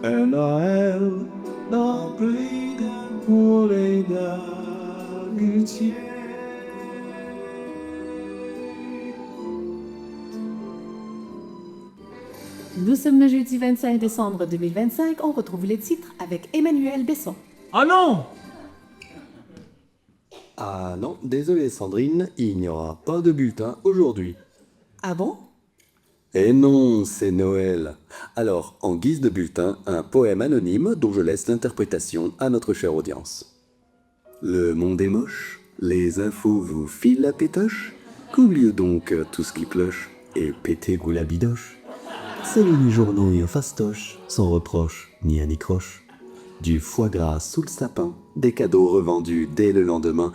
Un Noël dans plus pour les d'amitié. Nous sommes le jeudi 25 décembre 2025. On retrouve les titres avec Emmanuel Besson. Oh non! Ah non, désolé Sandrine, il n'y aura pas de bulletin aujourd'hui. Ah bon? Eh non, c'est Noël. Alors, en guise de bulletin, un poème anonyme dont je laisse l'interprétation à notre chère audience. Le monde est moche, les infos vous filent la pétoche, qu'oubliez donc tout ce qui cloche, et pétez-vous la bidoche. C'est les journaux et un fastoche, sans reproche ni anicroche. Du foie gras sous le sapin, des cadeaux revendus dès le lendemain,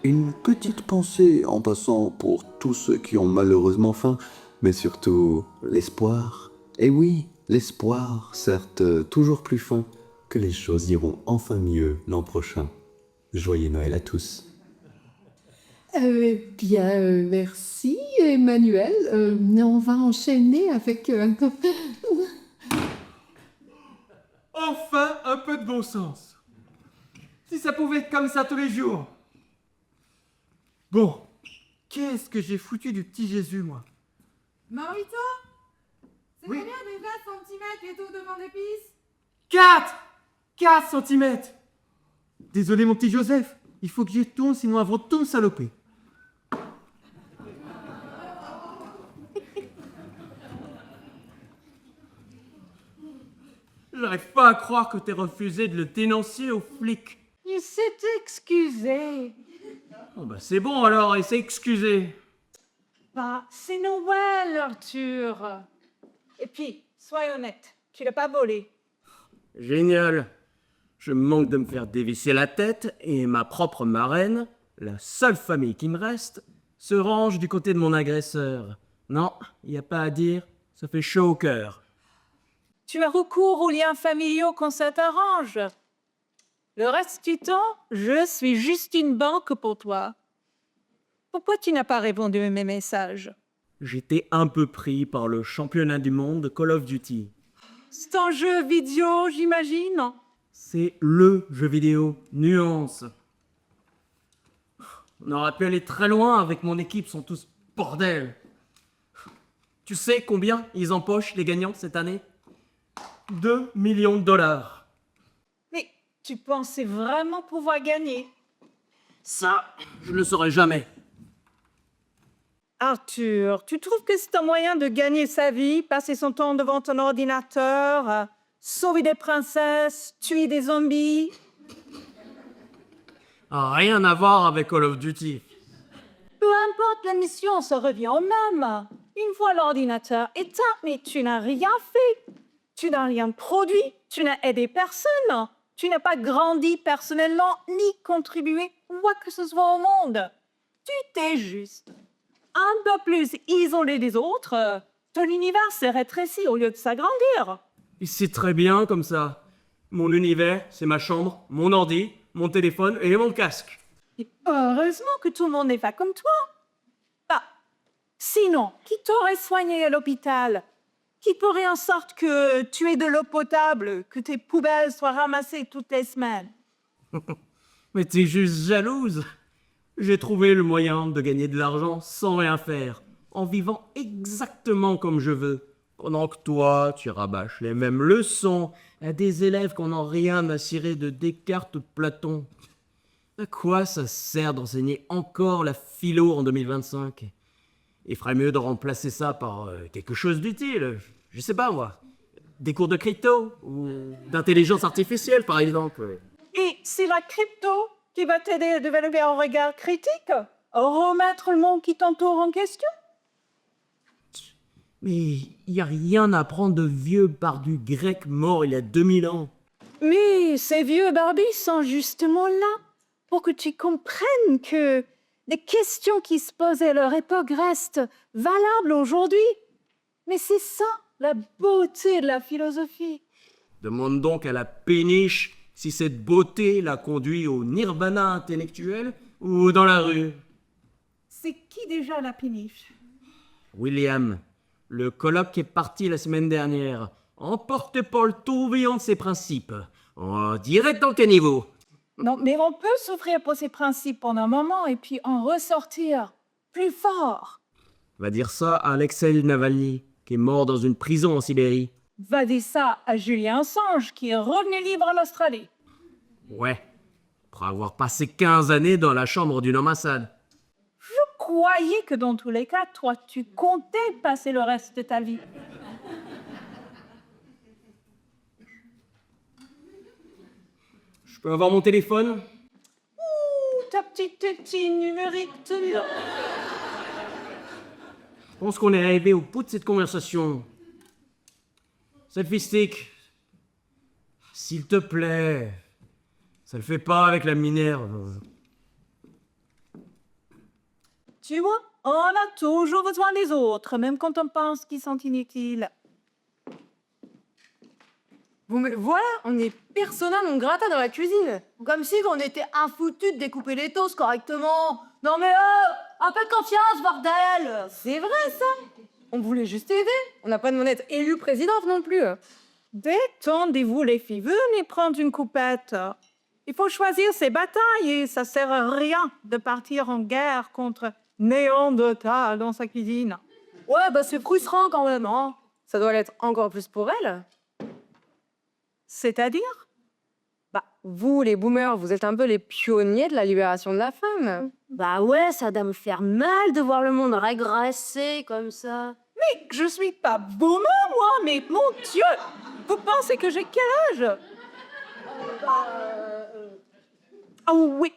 une petite pensée en passant pour tous ceux qui ont malheureusement faim, mais surtout l'espoir. Et oui, l'espoir, certes toujours plus fin, que les choses iront enfin mieux l'an prochain. Joyeux Noël à tous. Merci Emmanuel. On va enchaîner avec... Enfin, un peu de bon sens. Si ça pouvait être comme ça tous les jours. Bon, qu'est-ce que j'ai foutu du petit Jésus, moi? Marmito? C'est combien déjà centimètres et tout devant d'épices? 4 centimètres. Désolé, mon petit Joseph. Il faut que j'y retourne, sinon elles vont tout me saloper. J'arrive pas à croire que t'aies refusé de le dénoncer aux flics. Il s'est excusé. Oh bah c'est bon alors, et c'est excusé. Bah, c'est Noël, Arthur. Et puis, sois honnête, tu l'as pas volé. Génial. Je manque de me faire dévisser la tête et ma propre marraine, la seule famille qui me reste, se range du côté de mon agresseur. Non, y a pas à dire, ça fait chaud au cœur. Tu as recours aux liens familiaux quand ça t'arrange. Le reste du temps, je suis juste une banque pour toi. Pourquoi tu n'as pas répondu à mes messages? J'étais un peu pris par le championnat du monde de Call of Duty. C'est un jeu vidéo, j'imagine. C'est le jeu vidéo, nuance. On aurait pu aller très loin avec mon équipe, sont tous bordel. Tu sais combien ils empochent les gagnants cette année? 2 millions de dollars. Mais tu pensais vraiment pouvoir gagner? Ça, je ne le saurais jamais. Arthur, tu trouves que c'est un moyen de gagner sa vie, passer son temps devant ton ordinateur, sauver des princesses, tuer des zombies? Rien à voir avec Call of Duty. Peu importe la mission, ça revient au même. Une fois l'ordinateur éteint, mais tu n'as rien fait. Tu n'as rien produit, tu n'as aidé personne. Tu n'as pas grandi personnellement, ni contribué quoi que ce soit au monde. Tu t'es juste un peu plus isolé des autres. Ton univers s'est rétréci au lieu de s'agrandir. Et c'est très bien comme ça. Mon univers, c'est ma chambre, mon ordi, mon téléphone et mon casque. Et heureusement que tout le monde n'est pas comme toi. Bah, sinon, qui t'aurait soigné à l'hôpital? Qui ferait en sorte que tu aies de l'eau potable, que tes poubelles soient ramassées toutes les semaines? Mais t'es juste jalouse. J'ai trouvé le moyen de gagner de l'argent sans rien faire, en vivant exactement comme je veux. Pendant que toi, tu rabâches les mêmes leçons à des élèves qui n'en ont rien à cirer de Descartes ou de Platon. À quoi ça sert d'enseigner encore la philo en 2025? Il ferait mieux de remplacer ça par quelque chose d'utile. Je sais pas moi. Des cours de crypto ou d'intelligence artificielle par exemple. Et c'est la crypto qui va t'aider à développer un regard critique, à remettre le monde qui t'entoure en question? Mais il n'y a rien à apprendre de vieux barbus grecs morts il y a 2000 ans. Mais ces vieux barbies sont justement là pour que tu comprennes que les questions qui se posaient à leur époque restent valables aujourd'hui. Mais c'est ça, la beauté de la philosophie. Demande donc à la péniche si cette beauté l'a conduit au nirvana intellectuel ou dans la rue. C'est qui déjà la péniche? William, le colloque qui est parti la semaine dernière, emporté par le tourbillon de ses principes. On dirait dans quel niveau? Non, mais on peut souffrir pour ses principes pendant un moment et puis en ressortir plus fort. Va dire ça à Alexei Navalny, qui est mort dans une prison en Sibérie. Va dire ça à Julian Assange, qui est revenu libre en Australie. Ouais, après avoir passé 15 années dans la chambre d'une ambassade. Je croyais que dans tous les cas, toi, tu comptais passer le reste de ta vie. Je peux avoir mon téléphone? Ouh, ta petite tétine numérique. Je pense qu'on est arrivé au bout de cette conversation. Selfie stick, s'il te plaît, ça le fait pas avec la Minerve. Tu vois, on a toujours besoin des autres, même quand on pense qu'ils sont inutiles. Bon, mais voilà, on est persona non grata dans la cuisine. Comme si on était infoutus de découper les toasts correctement. Non mais un peu de confiance, bordel. C'est vrai ça. On voulait juste aider. On n'a pas demandé d'être élue présidente non plus. Détendez-vous les filles, venez prendre une coupette. Il faut choisir ses batailles et ça sert à rien de partir en guerre contre Néandertal dans sa cuisine. Ouais, bah c'est frustrant quand même, hein. Ça doit l'être encore plus pour elle. C'est-à-dire? Bah, vous, les boomers, vous êtes un peu les pionniers de la libération de la femme. Bah ouais, ça doit me faire mal de voir le monde régresser comme ça. Mais je suis pas boomer, moi, mais mon Dieu! Vous pensez que j'ai quel âge? Oh oui,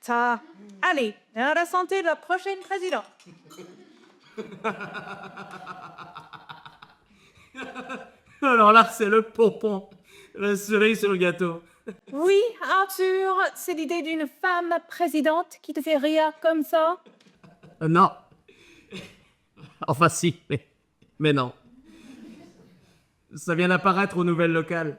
ça. Allez, à la santé de la prochaine présidente. Alors là, c'est le pompon, la cerise sur le gâteau. Oui, Arthur, c'est l'idée d'une femme présidente qui te fait rire comme ça? Non. Enfin si, mais non. Ça vient d'apparaître aux nouvelles locales.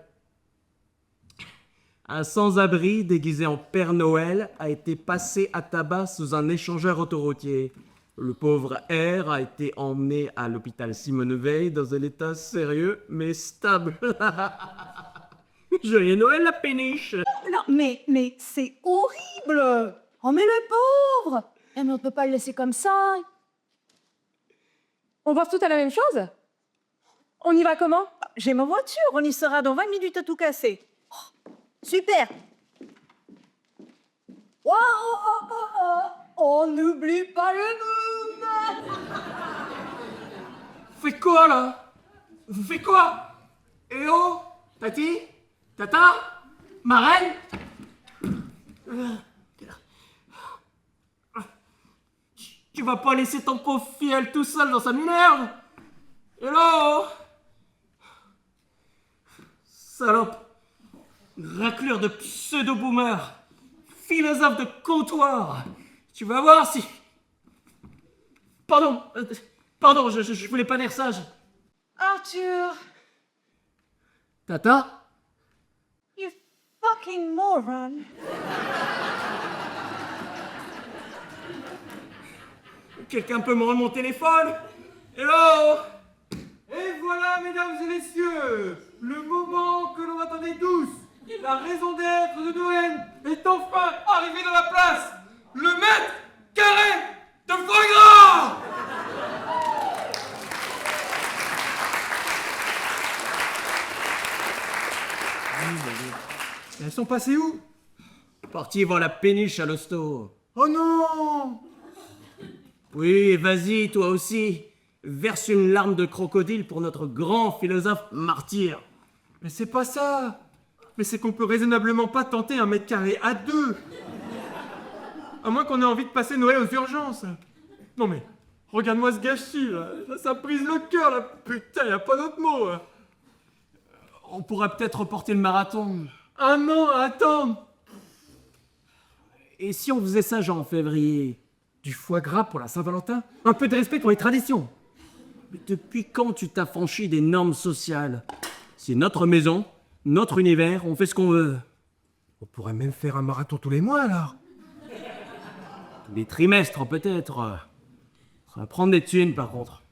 Un sans-abri déguisé en Père Noël a été passé à tabac sous un échangeur autoroutier. Le pauvre R a été emmené à l'hôpital Simone Veil dans un état sérieux mais stable. Joyeux Noël, la péniche! Non, mais c'est horrible! Oh mais le pauvre! Eh, mais on peut pas le laisser comme ça. On pense tout à la même chose? On y va comment? J'ai ma voiture, on y sera dans 20 minutes à tout casser. Super. On n'oublie pas le boom. Faites quoi là? Vous faites quoi? Eh oh? Tati? Tata? Marraine? Tu vas pas laisser ton pauvre fiel tout seul dans sa merde? Hello? Salope! Raclure de pseudo-boomer! Philosophe de comptoir! Tu vas voir si... Pardon, je voulais pas dire ça. Arthur, Tata? you fucking moron. Quelqu'un peut me rendre mon téléphone? Hello? Et voilà, mesdames et messieurs, le moment que l'on attendait tous. La raison d'être de Noël est enfin arrivée dans la place. Le mètre carré de foie gras. Elles sont passées où? Parti voir la péniche à l'hosto. Oh non! Oui, vas-y, toi aussi. Verse une larme de crocodile pour notre grand philosophe martyr. Mais c'est pas ça. Mais c'est qu'on peut raisonnablement pas tenter 1 mètre carré à 2. À moins qu'on ait envie de passer Noël aux urgences. Non mais, regarde-moi ce gâchis là. Ça brise le cœur là. Putain, y a pas d'autre mot. Hein. On pourrait peut-être reporter le marathon. 1 an à attendre. Et si on faisait ça genre en février? Du foie gras pour la Saint-Valentin? Un peu de respect pour les traditions. Mais depuis quand tu t'affranchis des normes sociales? C'est notre maison, notre univers, on fait ce qu'on veut. On pourrait même faire un marathon tous les mois alors. Des trimestres peut-être. Ça va prendre des thunes par contre.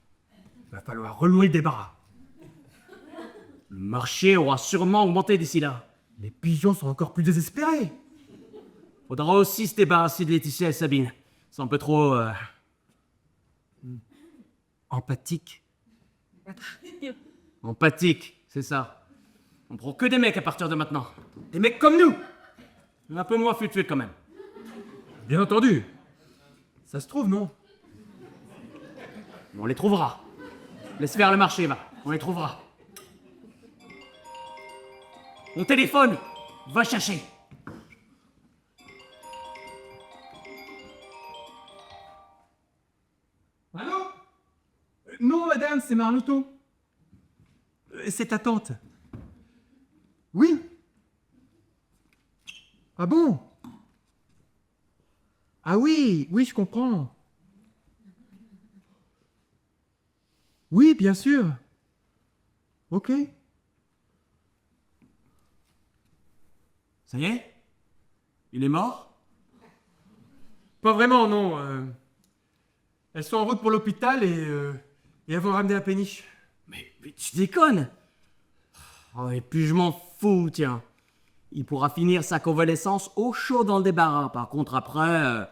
Va falloir relouer le débarras. Le marché aura sûrement augmenté d'ici là. Les pigeons sont encore plus désespérés. Faudra aussi se débarrasser de Laetitia et Sabine. C'est un peu trop... Empathique. Empathique, c'est ça. On prend que des mecs à partir de maintenant. Des mecs comme nous. Un peu moins fut-fut quand même. Bien entendu. Ça se trouve, non? On les trouvera. Laisse faire le marché, va. On les trouvera. Mon téléphone, va chercher. Allô? Non, madame, c'est Marloto. C'est ta tante. Oui. Ah bon? Ah oui, oui, je comprends. Oui, bien sûr. Ok. Ça y est? Il est mort? Pas vraiment, non. Elles sont en route pour l'hôpital et elles vont ramener la péniche. Mais tu déconnes! Oh, et puis je m'en fous, tiens. Il pourra finir sa convalescence au chaud dans le débarras. Par contre, après...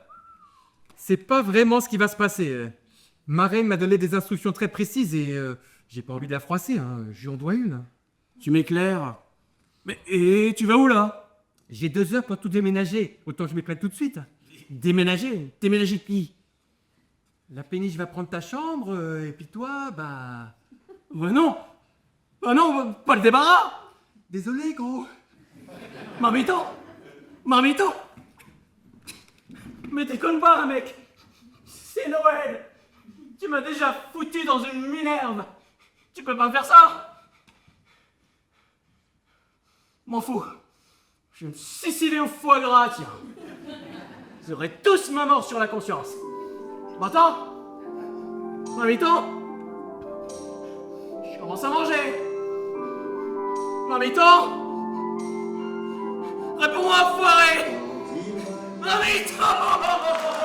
C'est pas vraiment ce qui va se passer. Ma reine m'a donné des instructions très précises et J'ai pas envie de la froisser, hein. Je lui en dois une. Tu m'éclaires. Mais et tu vas où là? J'ai 2 heures pour tout déménager. Autant que je m'éclate tout de suite. Déménager? Déménager de qui? La péniche va prendre ta chambre, et puis toi, bah... Bah non! Bah non, pas le débarras! Désolé, gros. Marmito! Marmito! Mais déconne pas, mec! C'est Noël! Tu m'as déjà foutu dans une minerve! Tu peux pas me faire ça! M'en fous! Je vais me suicider au foie gras, tiens! Vous aurez tous ma mort sur la conscience! M'entends? Marmito? Je commence à manger! Marmito? Réponds-moi, foiré! Marmito!